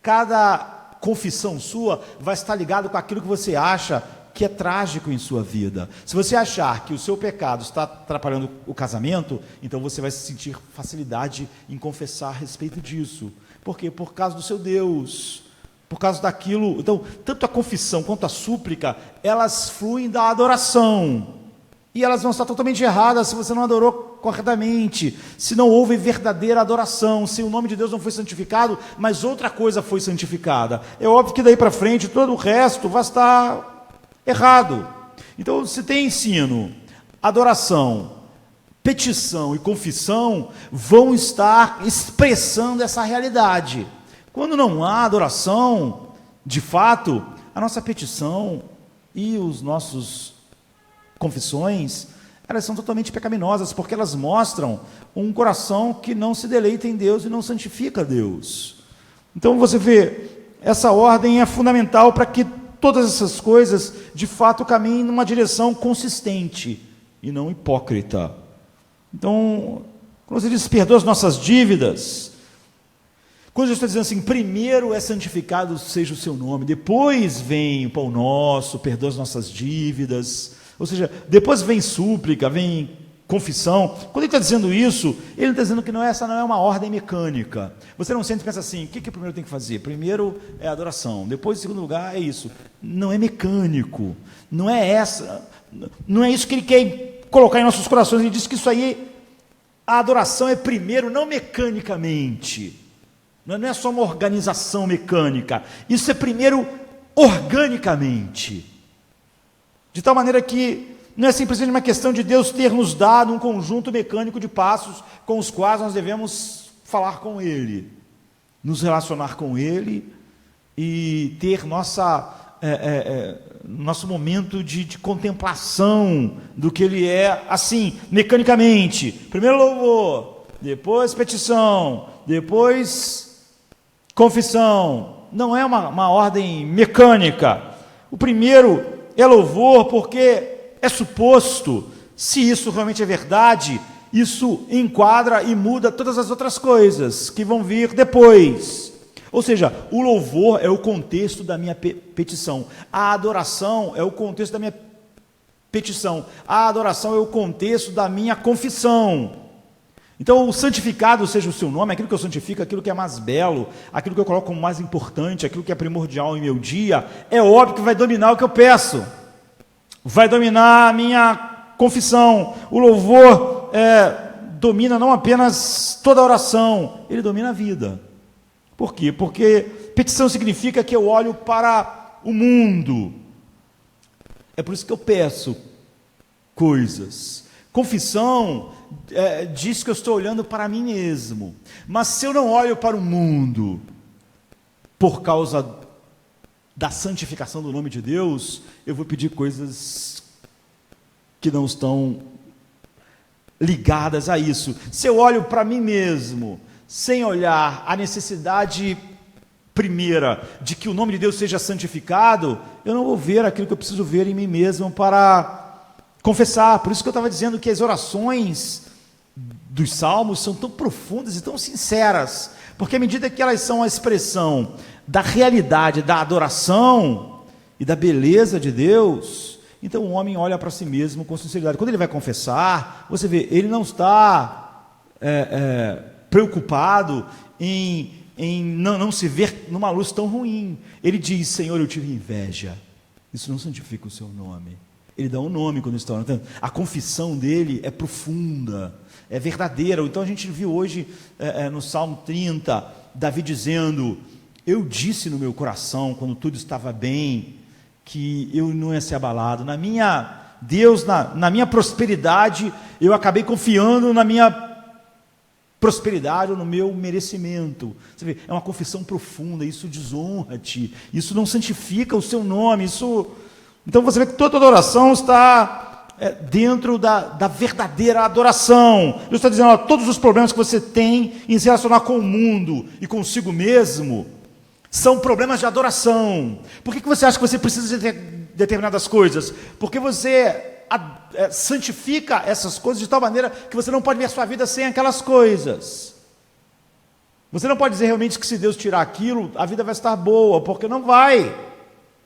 Cada confissão sua vai estar ligado com aquilo que você acha que é trágico em sua vida. Se você achar que o seu pecado está atrapalhando o casamento, então você vai sentir facilidade em confessar a respeito disso. Por quê? Por causa do seu Deus, por causa daquilo. Então, tanto a confissão quanto a súplica, elas fluem da adoração. E elas vão estar totalmente erradas se você não adorou corretamente, se não houve verdadeira adoração, se o nome de Deus não foi santificado, mas outra coisa foi santificada. É óbvio que daí para frente todo o resto vai estar errado. Então, se tem ensino, adoração, petição e confissão, vão estar expressando essa realidade. Quando não há adoração, de fato, a nossa petição e os nossos confissões, elas são totalmente pecaminosas, porque elas mostram um coração que não se deleita em Deus e não santifica Deus. Então você vê, essa ordem é fundamental para que todas essas coisas, de fato, caminhem numa direção consistente e não hipócrita. Então, quando você diz, perdoa as nossas dívidas, quando Jesus está dizendo assim, primeiro é santificado seja o seu nome, depois vem o pão nosso, perdoa as nossas dívidas, ou seja, depois vem súplica, vem confissão. Quando ele está dizendo isso, ele não está dizendo que essa não é uma ordem mecânica. Você não sente e pensa assim, o que primeiro tem que fazer? Primeiro é a adoração, depois em segundo lugar é isso. Não é mecânico, não é isso que ele quer colocar em nossos corações. Ele diz que isso aí, A adoração é primeiro, não mecanicamente. Não é só uma organização mecânica. Isso é primeiro organicamente. De tal maneira que não é simplesmente uma questão de Deus ter nos dado um conjunto mecânico de passos com os quais nós devemos falar com Ele, nos relacionar com Ele e ter nosso momento de contemplação do que Ele é, assim, mecanicamente. Primeiro louvor, depois petição, depois confissão. Não é uma ordem mecânica. O primeiro é louvor porque é suposto, se isso realmente é verdade, isso enquadra e muda todas as outras coisas que vão vir depois. Ou seja, o louvor é o contexto da minha petição. A adoração é o contexto da minha petição. A adoração é o contexto da minha confissão. Então, o santificado seja o seu nome, aquilo que eu santifico, aquilo que é mais belo, aquilo que eu coloco como mais importante, aquilo que é primordial em meu dia, é óbvio que vai dominar o que eu peço. Vai dominar a minha confissão. O louvor domina não apenas toda a oração, ele domina a vida. Por quê? Porque petição significa que eu olho para o mundo. É por isso que eu peço coisas. Confissão diz que eu estou olhando para mim mesmo. Mas se eu não olho para o mundo, por causa da santificação do nome de Deus, eu vou pedir coisas que não estão ligadas a isso. Se eu olho para mim mesmo, sem olhar a necessidade primeira de que o nome de Deus seja santificado, eu não vou ver aquilo que eu preciso ver em mim mesmo para confessar. Por isso que eu estava dizendo que as orações dos salmos são tão profundas e tão sinceras, porque à medida que elas são a expressão da realidade, da adoração e da beleza de Deus, então o homem olha para si mesmo com sinceridade. Quando ele vai confessar, você vê, ele não está preocupado em não se ver numa luz tão ruim. Ele diz: Senhor, eu tive inveja. Isso não santifica o seu nome. Ele dá um nome quando está orando. A confissão dele é profunda, é verdadeira. Então a gente viu hoje no Salmo 30, Davi dizendo: eu disse no meu coração, quando tudo estava bem, que eu não ia ser abalado. Na minha prosperidade, eu acabei confiando na minha prosperidade ou no meu merecimento. Você vê, é uma confissão profunda, isso desonra-te, isso não santifica o seu nome, Então você vê que toda adoração está dentro da verdadeira adoração. Deus está dizendo: todos os problemas que você tem em se relacionar com o mundo e consigo mesmo são problemas de adoração. Por que você acha que você precisa de determinadas coisas? Porque você santifica essas coisas de tal maneira que você não pode ver a sua vida sem aquelas coisas. Você não pode dizer realmente que se Deus tirar aquilo, a vida vai estar boa, porque não vai.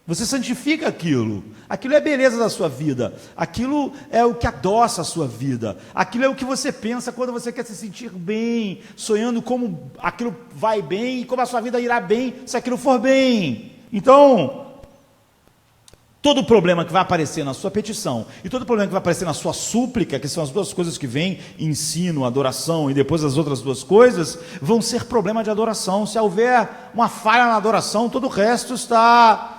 Você santifica aquilo. Aquilo é a beleza da sua vida. Aquilo é o que adoça a sua vida. Aquilo é o que você pensa quando você quer se sentir bem, sonhando como aquilo vai bem e como a sua vida irá bem se aquilo for bem. Então, todo problema que vai aparecer na sua petição e todo problema que vai aparecer na sua súplica, que são as duas coisas que vêm, ensino, adoração e depois as outras duas coisas, vão ser problema de adoração. Se houver uma falha na adoração, todo o resto está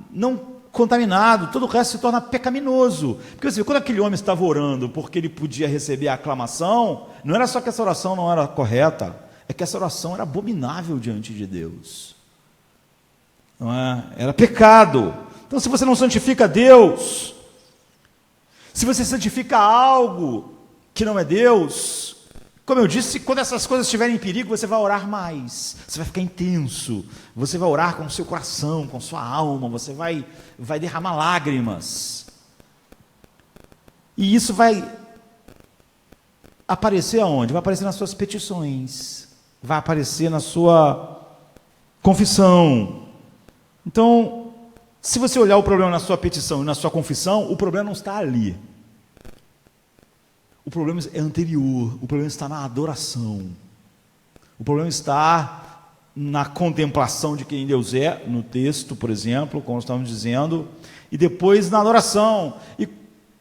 não contaminado, todo o resto se torna pecaminoso. Porque você vê, quando aquele homem estava orando porque ele podia receber a aclamação, não era só que essa oração não era correta, é que essa oração era abominável diante de Deus. Não é? Era pecado. Então, se você não santifica Deus, se você santifica algo que não é Deus, como eu disse, quando essas coisas estiverem em perigo, você vai orar mais, você vai ficar intenso, você vai orar com o seu coração, com a sua alma, você vai derramar lágrimas. E isso vai aparecer aonde? Vai aparecer nas suas petições, vai aparecer na sua confissão. Então, se você olhar o problema na sua petição e na sua confissão, o problema não está ali. O problema é anterior, o problema está na adoração. O problema está na contemplação de quem Deus é, no texto, por exemplo, como estamos dizendo, e depois na adoração. E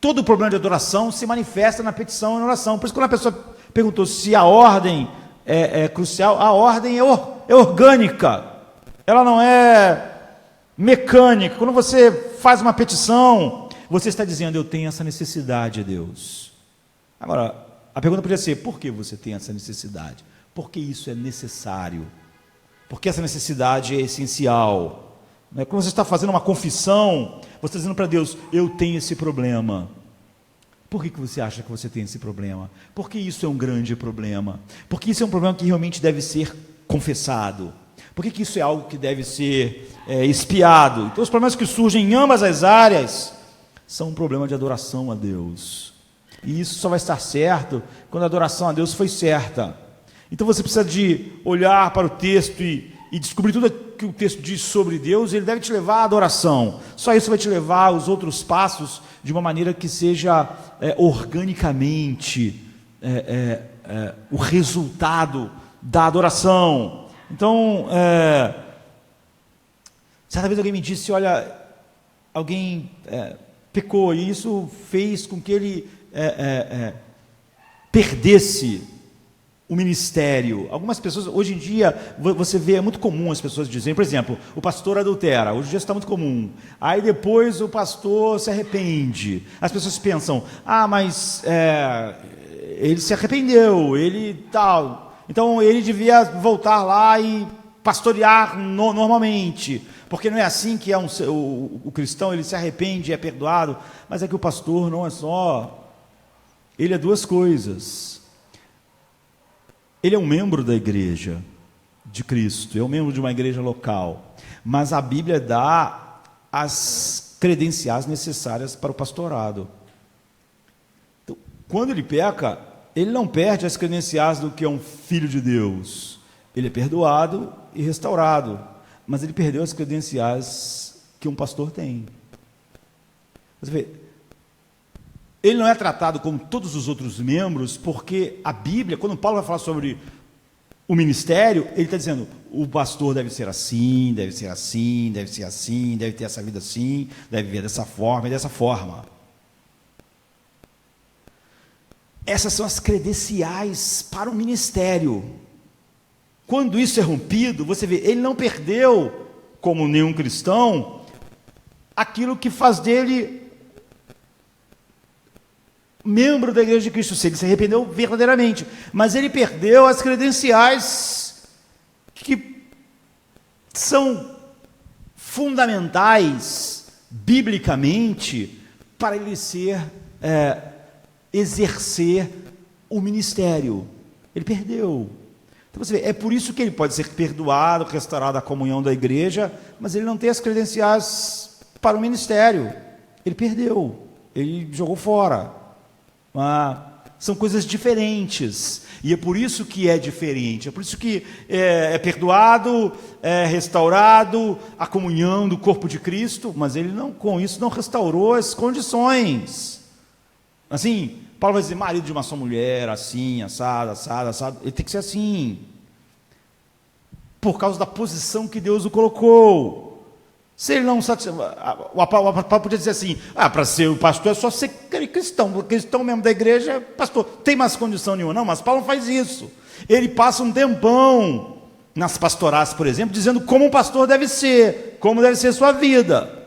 todo o problema de adoração se manifesta na petição e na oração. Por isso, quando a pessoa perguntou se a ordem é crucial. A ordem é orgânica, ela não é mecânica. Quando você faz uma petição, você está dizendo: eu tenho essa necessidade, Deus. Agora, a pergunta podia ser: por que você tem essa necessidade? Por que isso é necessário? Porque essa necessidade é essencial. Quando você está fazendo uma confissão, você está dizendo para Deus: eu tenho esse problema. Por que você acha que você tem esse problema? Porque isso é um grande problema. Porque isso é um problema que realmente deve ser confessado. Por que isso é algo que deve ser expiado? Então, os problemas que surgem em ambas as áreas são um problema de adoração a Deus. E isso só vai estar certo quando a adoração a Deus foi certa. Então, você precisa de olhar para o texto e descobrir tudo que o texto diz sobre Deus. Ele deve te levar à adoração. Só isso vai te levar aos outros passos de uma maneira que seja organicamente o resultado da adoração. Então, certa vez alguém me disse: olha, alguém pecou, e isso fez com que ele perdesse o ministério. Algumas pessoas, hoje em dia, você vê, é muito comum as pessoas dizerem, por exemplo, o pastor adultera, hoje em dia está muito comum. Aí depois o pastor se arrepende. As pessoas pensam: mas ele se arrependeu, ele tal, então ele devia voltar lá e pastorear normalmente, porque não é assim que o cristão, ele se arrepende e é perdoado. Mas é que o pastor não é só, ele é duas coisas. Ele é um membro da igreja de Cristo, é um membro de uma igreja local, mas a Bíblia dá as credenciais necessárias para o pastorado. Então, quando ele peca, ele não perde as credenciais do que é um filho de Deus. Ele é perdoado e restaurado, mas ele perdeu as credenciais que um pastor tem. Você vê, ele não é tratado como todos os outros membros, porque a Bíblia, quando Paulo vai falar sobre o ministério, ele está dizendo: o pastor deve ser assim, deve ser assim, deve ser assim, deve ter essa vida assim, deve viver dessa forma e dessa forma. Essas são as credenciais para o ministério. Quando isso é rompido, você vê, ele não perdeu, como nenhum cristão, aquilo que faz dele membro da igreja de Cristo. Se ele se arrependeu verdadeiramente, mas ele perdeu as credenciais que são fundamentais biblicamente para ele exercer o ministério. Ele perdeu. Então você vê, é por isso que ele pode ser perdoado, restaurado a comunhão da igreja, mas ele não tem as credenciais para o ministério. Ele perdeu, ele jogou fora. São coisas diferentes, e é por isso que é diferente, é por isso que é perdoado, é restaurado a comunhão do corpo de Cristo, mas ele não, com isso, não restaurou as condições. Assim, Paulo vai dizer: marido de uma só mulher, assim, assado, assado, assado, ele tem que ser assim, por causa da posição que Deus o colocou. Se ele não satisfaz, o Paulo podia dizer assim: para ser o pastor é só ser cristão mesmo da igreja, pastor, tem mais condição nenhuma. Não, mas Paulo não faz isso. Ele passa um tempão nas pastorais, por exemplo, dizendo como um pastor deve ser, como deve ser sua vida.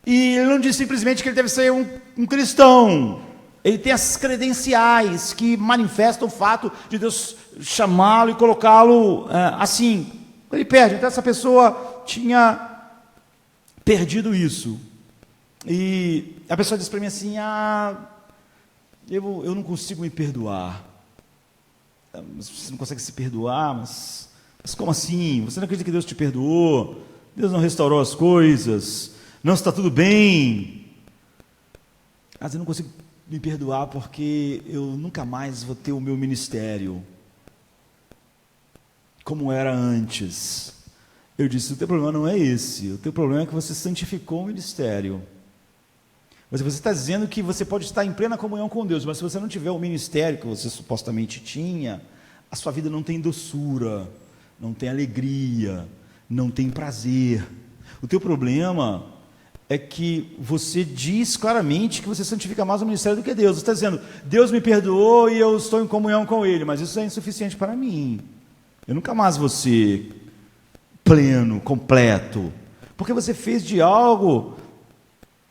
E ele não diz simplesmente que ele deve ser um cristão. Ele tem as credenciais que manifestam o fato de Deus chamá-lo e colocá-lo assim. Ele perde. Então essa pessoa tinha perdido isso. E a pessoa diz para mim assim: eu não consigo me perdoar. Você não consegue se perdoar, mas como assim? Você não acredita que Deus te perdoou? Deus não restaurou as coisas? Não está tudo bem? Mas eu não consigo me perdoar porque eu nunca mais vou ter o meu ministério como era antes. Eu disse: o teu problema não é esse, o teu problema é que você santificou o ministério. Mas você está dizendo que você pode estar em plena comunhão com Deus, mas se você não tiver o ministério que você supostamente tinha, a sua vida não tem doçura, não tem alegria, não tem prazer. O teu problema é que você diz claramente que você santifica mais o ministério do que Deus. Você está dizendo, Deus me perdoou e eu estou em comunhão com Ele, mas isso é insuficiente para mim. Eu nunca mais vou ser pleno, completo, porque você fez de algo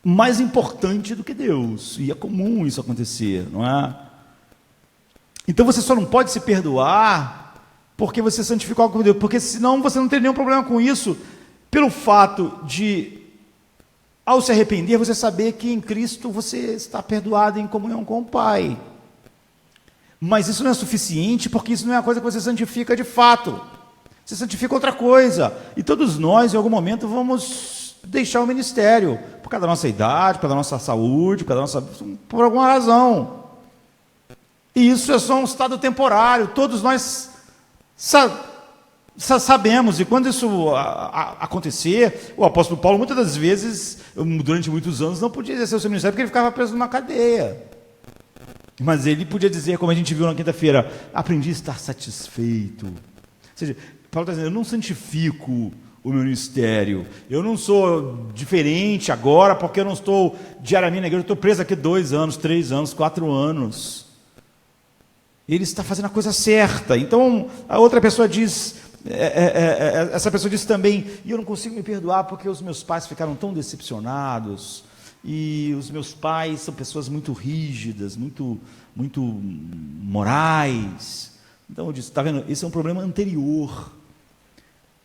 mais importante do que Deus, e é comum isso acontecer, não é? Então você só não pode se perdoar porque você santificou algo com Deus, porque senão você não tem nenhum problema com isso, pelo fato de, ao se arrepender, você saber que em Cristo você está perdoado em comunhão com o Pai. Mas isso não é suficiente, porque isso não é a coisa que você santifica de fato. Você santifica outra coisa. E todos nós, em algum momento, vamos deixar o ministério, por causa da nossa idade, por causa da nossa saúde, por alguma razão. E isso é só um estado temporário. Todos nós sabemos, e quando isso acontecer, o apóstolo Paulo, muitas das vezes, durante muitos anos, não podia exercer o seu ministério, porque ele ficava preso numa cadeia. Mas ele podia dizer, como a gente viu na quinta-feira, aprendi a estar satisfeito. Ou seja, Paulo está dizendo, eu não santifico o meu ministério, eu não sou diferente agora, porque eu não estou diariamente na igreja, eu estou preso aqui 2 anos, 3 anos, 4 anos. Ele está fazendo a coisa certa. Então, a outra pessoa diz, essa pessoa disse também, e eu não consigo me perdoar porque os meus pais ficaram tão decepcionados, e os meus pais são pessoas muito rígidas, muito morais. Então eu disse, está vendo, esse é um problema anterior.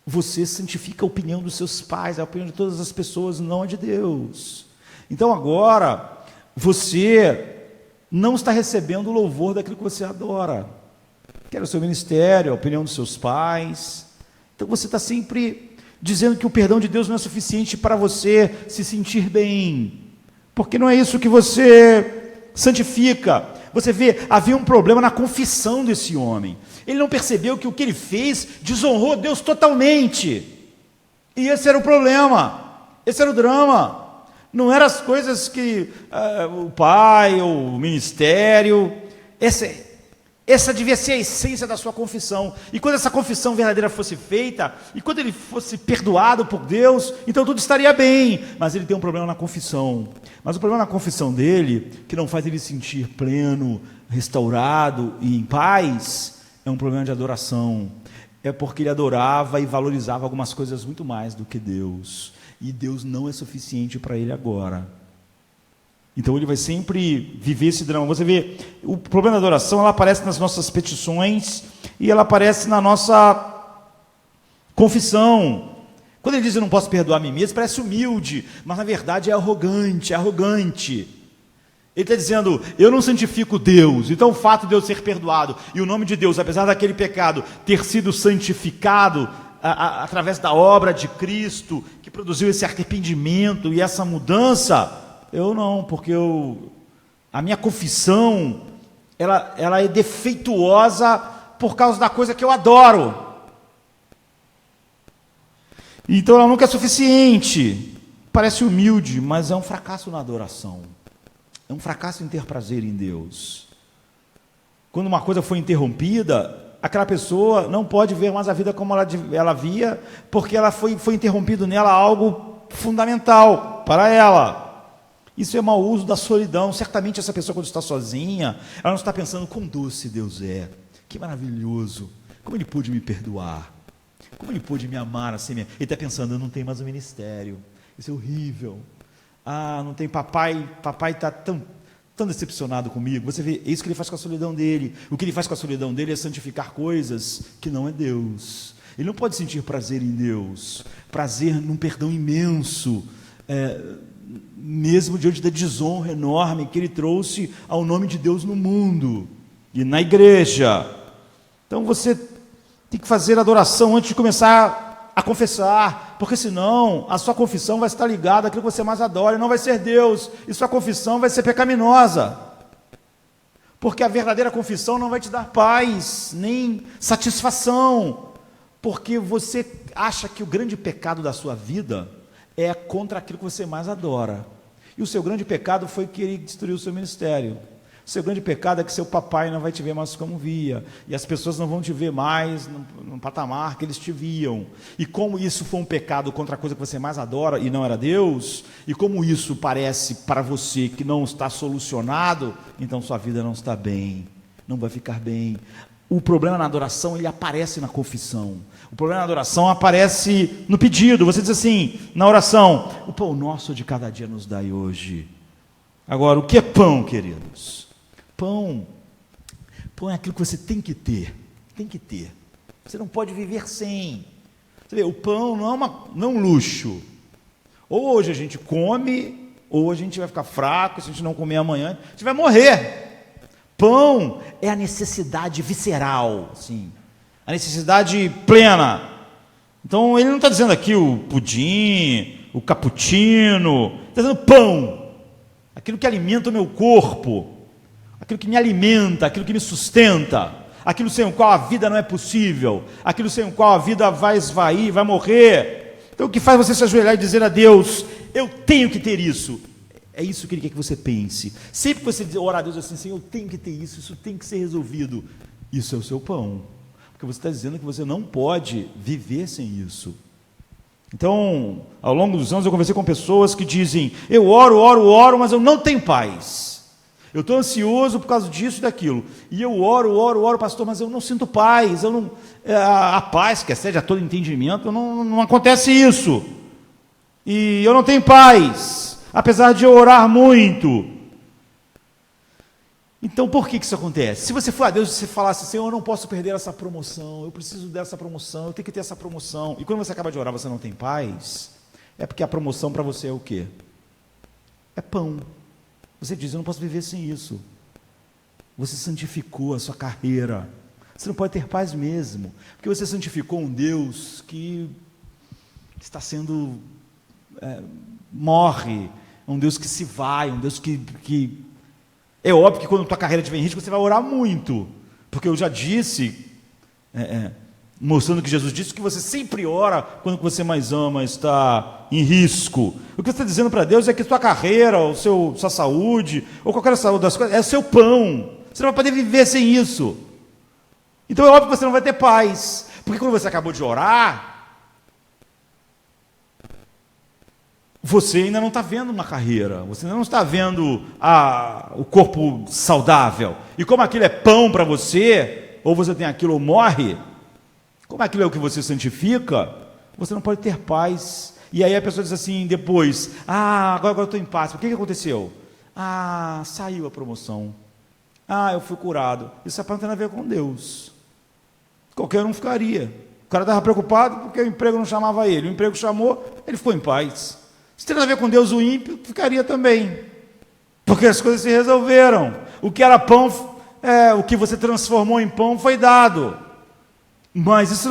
Você santifica a opinião dos seus pais, a opinião de todas as pessoas, não a de Deus. Então agora, você não está recebendo o louvor daquilo que você adora, que era o seu ministério, a opinião dos seus pais. Então você está sempre dizendo que o perdão de Deus não é suficiente para você se sentir bem, porque não é isso que você santifica. Você vê, havia um problema na confissão desse homem. Ele não percebeu que o que ele fez desonrou Deus totalmente. E esse era o problema, esse era o drama. Não eram as coisas que o pai, ou o ministério, essa devia ser a essência da sua confissão. E quando essa confissão verdadeira fosse feita, e quando ele fosse perdoado por Deus, então tudo estaria bem. Mas ele tem um problema na confissão. Mas o problema na confissão dele, que não faz ele se sentir pleno, restaurado e em paz, é um problema de adoração. É porque ele adorava e valorizava algumas coisas muito mais do que Deus. E Deus não é suficiente para ele agora. Então ele vai sempre viver esse drama. Você vê, o problema da adoração, ela aparece nas nossas petições e ela aparece na nossa confissão. Quando ele diz eu não posso perdoar a mim mesmo, parece humilde, mas na verdade é arrogante, Ele está dizendo, eu não santifico Deus, então o fato de eu ser perdoado, e o nome de Deus, apesar daquele pecado ter sido santificado através da obra de Cristo, que produziu esse arrependimento e essa mudança, eu não, porque a minha confissão, ela é defeituosa por causa da coisa que eu adoro. Então ela nunca é suficiente. Parece humilde, mas é um fracasso na adoração. É um fracasso em ter prazer em Deus. Quando uma coisa foi interrompida, aquela pessoa não pode ver mais a vida como ela via, porque ela foi interrompido nela algo fundamental para ela. Isso é mau uso da solidão. Certamente essa pessoa, quando está sozinha, ela não está pensando quão doce Deus é, que maravilhoso, como Ele pôde me perdoar, como Ele pôde me amar assim. Ele está pensando, eu não tenho mais um ministério, isso é horrível, não tem papai está tão decepcionado comigo. Você vê, é isso que ele faz com a solidão dele. O que ele faz com a solidão dele é santificar coisas que não é Deus. Ele não pode sentir prazer em Deus, prazer num perdão imenso, mesmo diante da desonra enorme que ele trouxe ao nome de Deus no mundo e na igreja. Então você tem que fazer adoração antes de começar a confessar, porque senão a sua confissão vai estar ligada àquilo que você mais adora, e não vai ser Deus, e sua confissão vai ser pecaminosa, porque a verdadeira confissão não vai te dar paz, nem satisfação, porque você acha que o grande pecado da sua vida é contra aquilo que você mais adora. E o seu grande pecado foi querer destruir o seu ministério. O seu grande pecado é que seu papai não vai te ver mais como via, e as pessoas não vão te ver mais no patamar que eles te viam. E como isso foi um pecado contra a coisa que você mais adora e não era Deus, e como isso parece para você que não está solucionado, então sua vida não está bem, não vai ficar bem. O problema na adoração, ele aparece na confissão. O problema na adoração aparece no pedido. Você diz assim, na oração: o pão nosso de cada dia nos dai hoje. Agora, o que é pão, queridos? Pão é aquilo que você tem que ter. Tem que ter. Você não pode viver sem. Você vê, o pão não é um luxo. Ou hoje a gente come, ou a gente vai ficar fraco, se a gente não comer amanhã, a gente vai morrer. Pão é a necessidade visceral, assim, a necessidade plena. Então ele não está dizendo aqui o pudim, o cappuccino, está dizendo pão, aquilo que alimenta o meu corpo, aquilo que me alimenta, aquilo que me sustenta, aquilo sem o qual a vida não é possível, aquilo sem o qual a vida vai esvair, vai morrer. Então o que faz você se ajoelhar e dizer a Deus: eu tenho que ter isso? É isso que Ele quer que você pense. Sempre que você orar a Deus assim: Senhor, eu tenho que ter isso, isso tem que ser resolvido. Isso é o seu pão. Porque você está dizendo que você não pode viver sem isso. Então, ao longo dos anos eu conversei com pessoas que dizem: eu oro, mas eu não tenho paz. Eu estou ansioso por causa disso e daquilo. E eu oro, pastor, mas eu não sinto paz. A paz que excede a todo entendimento, não acontece isso. E eu não tenho paz, apesar de eu orar muito. Então, por que isso acontece? Se você for a Deus e você falasse: Senhor, eu não posso perder essa promoção, eu preciso dessa promoção, eu tenho que ter essa promoção. E quando você acaba de orar, você não tem paz, é porque a promoção para você é o quê? É pão. Você diz: eu não posso viver sem isso. Você santificou a sua carreira. Você não pode ter paz mesmo, porque você santificou um Deus que está sendo... morre, um Deus que se vai, um Deus que... É óbvio que quando a tua carreira estiver em risco, você vai orar muito, porque eu já disse, mostrando que Jesus disse que você sempre ora quando o que você mais ama está em risco. O que você está dizendo para Deus é que sua carreira, sua saúde, ou qualquer saúde das coisas, é o seu pão. Você não vai poder viver sem isso. Então é óbvio que você não vai ter paz, porque quando você acabou de orar, você ainda não está vendo uma carreira, você ainda não está vendo o corpo saudável. E como aquilo é pão para você, ou você tem aquilo ou morre, como aquilo é o que você santifica, você não pode ter paz. E aí a pessoa diz assim depois: agora eu estou em paz. O que aconteceu? Saiu a promoção. Eu fui curado. Isso não tem nada a ver com Deus. Qualquer um ficaria. O cara estava preocupado porque o emprego não chamava ele. O emprego chamou, ele ficou em paz. Se tem nada a ver com Deus, o ímpio ficaria também. Porque as coisas se resolveram. O que era pão, o que você transformou em pão foi dado. Mas isso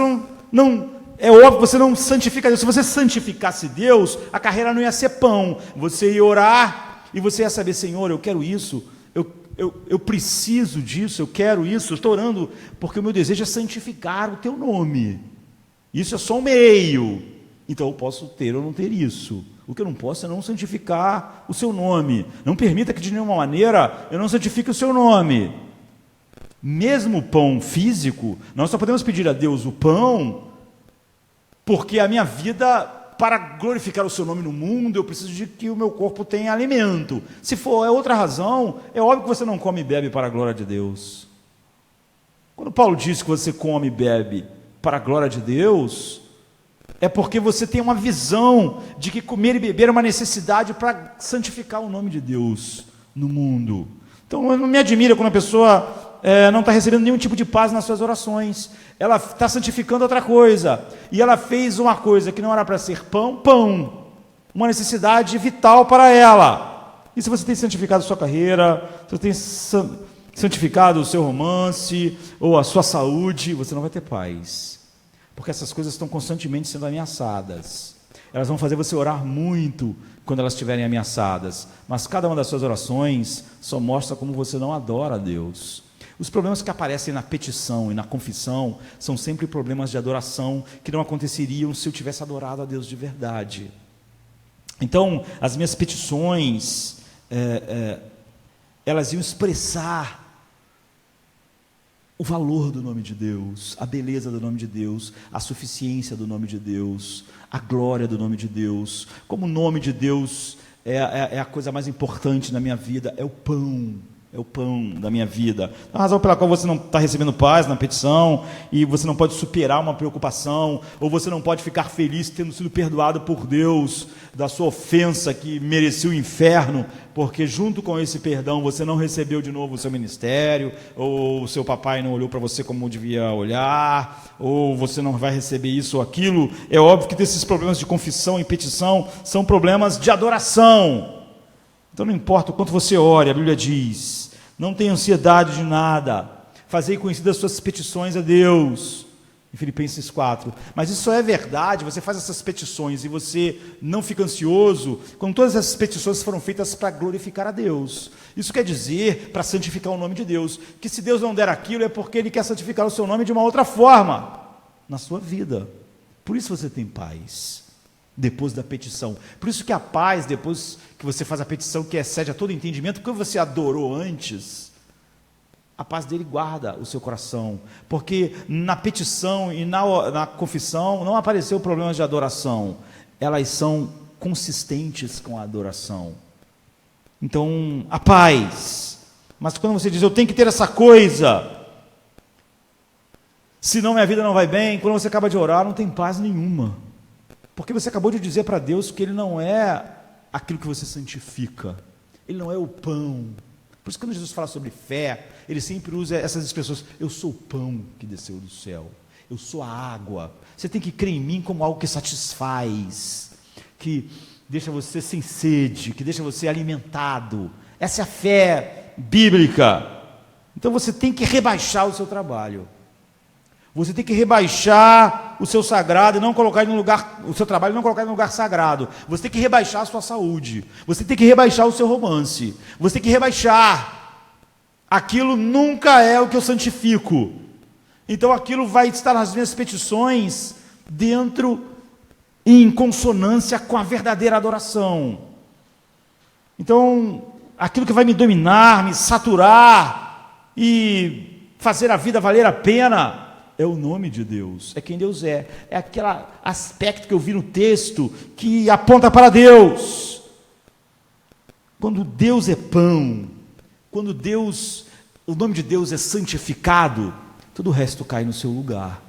não é óbvio que você não santifica Deus. Se você santificasse Deus, a carreira não ia ser pão. Você ia orar e você ia saber: Senhor, eu quero isso, eu preciso disso, eu quero isso, eu estou orando porque o meu desejo é santificar o teu nome. Isso é só um meio. Então eu posso ter ou não ter isso. O que eu não posso é não santificar o seu nome. Não permita que de nenhuma maneira eu não santifique o seu nome. Mesmo o pão físico, nós só podemos pedir a Deus o pão, porque a minha vida, para glorificar o seu nome no mundo, eu preciso de que o meu corpo tenha alimento. Se for outra razão, é óbvio que você não come e bebe para a glória de Deus. Quando Paulo diz que você come e bebe para a glória de Deus, é porque você tem uma visão de que comer e beber é uma necessidade para santificar o nome de Deus no mundo. Então, não me admira quando a pessoa não está recebendo nenhum tipo de paz nas suas orações. Ela está santificando outra coisa. E ela fez uma coisa que não era para ser pão. Uma necessidade vital para ela. E se você tem santificado a sua carreira, se você tem santificado o seu romance, ou a sua saúde, você não vai ter paz. Porque essas coisas estão constantemente sendo ameaçadas. Elas vão fazer você orar muito quando elas estiverem ameaçadas. Mas cada uma das suas orações só mostra como você não adora a Deus. Os problemas que aparecem na petição e na confissão são sempre problemas de adoração que não aconteceriam se eu tivesse adorado a Deus de verdade. Então, as minhas petições, elas iam expressar o valor do nome de Deus, a beleza do nome de Deus, a suficiência do nome de Deus, a glória do nome de Deus. Como o nome de Deus é a coisa mais importante na minha vida, é o pão da minha vida. A razão pela qual você não está recebendo paz na petição, e você não pode superar uma preocupação, ou você não pode ficar feliz tendo sido perdoado por Deus da sua ofensa que merecia o inferno, porque junto com esse perdão você não recebeu de novo o seu ministério, ou o seu papai não olhou para você como devia olhar, ou você não vai receber isso ou aquilo. É óbvio que esses problemas de confissão e petição são problemas de adoração. Então não importa o quanto você ore, a Bíblia diz, não tenha ansiedade de nada, fazei conhecidas as suas petições a Deus, em Filipenses 4. Mas isso é verdade, você faz essas petições e você não fica ansioso, quando todas essas petições foram feitas para glorificar a Deus. Isso quer dizer, para santificar o nome de Deus, que se Deus não der aquilo é porque Ele quer santificar o seu nome de uma outra forma, na sua vida. Por isso você tem paz, depois da petição. Por isso que a paz, depois que você faz a petição que excede a todo entendimento, porque você adorou antes, a paz dele guarda o seu coração, porque na petição e na confissão não apareceu problemas de adoração, elas são consistentes com a adoração. Então, a paz. Mas quando você diz, eu tenho que ter essa coisa, senão minha vida não vai bem, quando você acaba de orar, não tem paz nenhuma, porque você acabou de dizer para Deus que Ele não é aquilo que você santifica, Ele não é o pão. Por isso que quando Jesus fala sobre fé, Ele sempre usa essas expressões, eu sou o pão que desceu do céu, eu sou a água. Você tem que crer em mim como algo que satisfaz, que deixa você sem sede, que deixa você alimentado. Essa é a fé bíblica. Então você tem que rebaixar o seu trabalho, você tem que rebaixar o seu sagrado e não colocar ele no lugar, o seu trabalho e não colocar ele no lugar sagrado. Você tem que rebaixar a sua saúde. Você tem que rebaixar o seu romance. Você tem que rebaixar. Aquilo nunca é o que eu santifico. Então aquilo vai estar nas minhas petições dentro, em consonância com a verdadeira adoração. Então, aquilo que vai me dominar, me saturar e fazer a vida valer a pena, é o nome de Deus, é quem Deus é aquele aspecto que eu vi no texto, que aponta para Deus. Quando Deus é pão, quando o nome de Deus é santificado, todo o resto cai no seu lugar,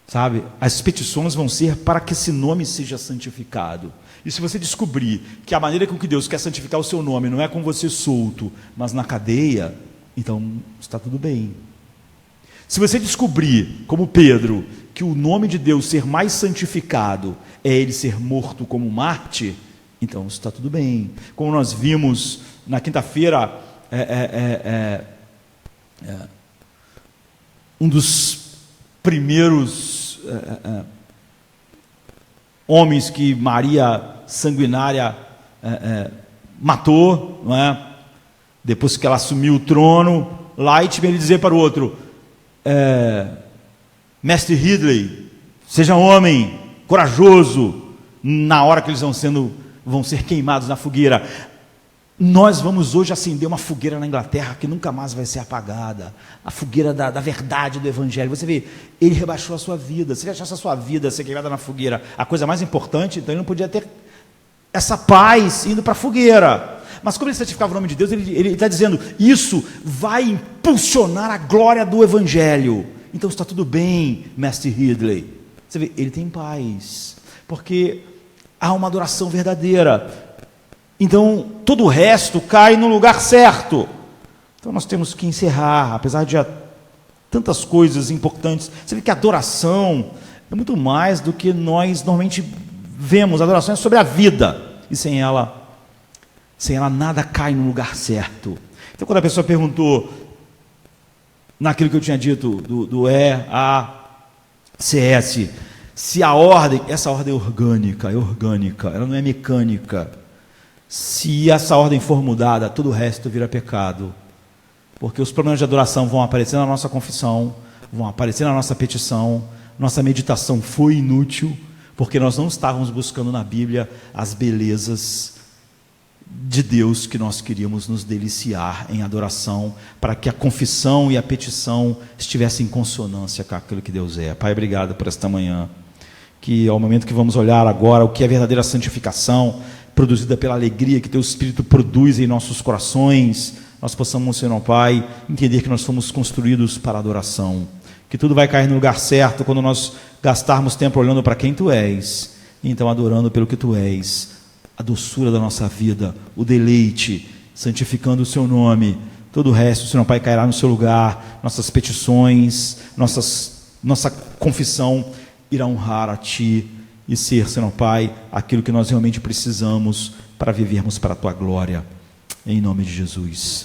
sabe? As petições vão ser para que esse nome seja santificado. E se você descobrir que a maneira com que Deus quer santificar o seu nome não é com você solto, mas na cadeia, então está tudo bem. Se você descobrir, como Pedro, que o nome de Deus ser mais santificado é ele ser morto como Marte, então está tudo bem. Como nós vimos na quinta-feira, um dos primeiros homens que Maria sanguinária matou, não é? Depois que ela assumiu o trono, Light veio dizer para o outro, Mestre Ridley, seja homem, corajoso, na hora que eles vão ser queimados na fogueira. Nós vamos hoje acender uma fogueira na Inglaterra que nunca mais vai ser apagada, a fogueira da verdade do Evangelho. Você vê, ele rebaixou a sua vida. Se ele achasse a sua vida ser queimada na fogueira a coisa mais importante, então ele não podia ter essa paz indo para a fogueira. Mas como ele santificava o nome de Deus, ele está dizendo, isso vai impulsionar a glória do Evangelho. Então está tudo bem, Mestre Ridley. Você vê, ele tem paz, porque há uma adoração verdadeira. Então todo o resto cai no lugar certo. Então nós temos que encerrar, apesar de tantas coisas importantes. Você vê que a adoração é muito mais do que nós normalmente vemos. A adoração é sobre a vida, e sem ela nada cai no lugar certo. Então quando a pessoa perguntou, naquilo que eu tinha dito, do E-A-C-S, se a ordem, essa ordem é orgânica, ela não é mecânica. Se essa ordem for mudada, todo o resto vira pecado, porque os problemas de adoração vão aparecer na nossa confissão, vão aparecer na nossa petição, nossa meditação foi inútil, porque nós não estávamos buscando na Bíblia as belezas de Deus que nós queríamos nos deliciar em adoração, para que a confissão e a petição estivessem em consonância com aquilo que Deus é. Pai, obrigado por esta manhã, que ao momento que vamos olhar agora o que é verdadeira santificação, produzida pela alegria que Teu Espírito produz em nossos corações, nós possamos, Senhor Pai, entender que nós fomos construídos para adoração, que tudo vai cair no lugar certo quando nós gastarmos tempo olhando para quem Tu és, e então adorando pelo que Tu és, a doçura da nossa vida, o deleite, santificando o Seu nome. Todo o resto, Senhor Pai, cairá no seu lugar, nossas petições, nossa confissão irá honrar a Ti e ser, Senhor Pai, aquilo que nós realmente precisamos para vivermos para a Tua glória. Em nome de Jesus.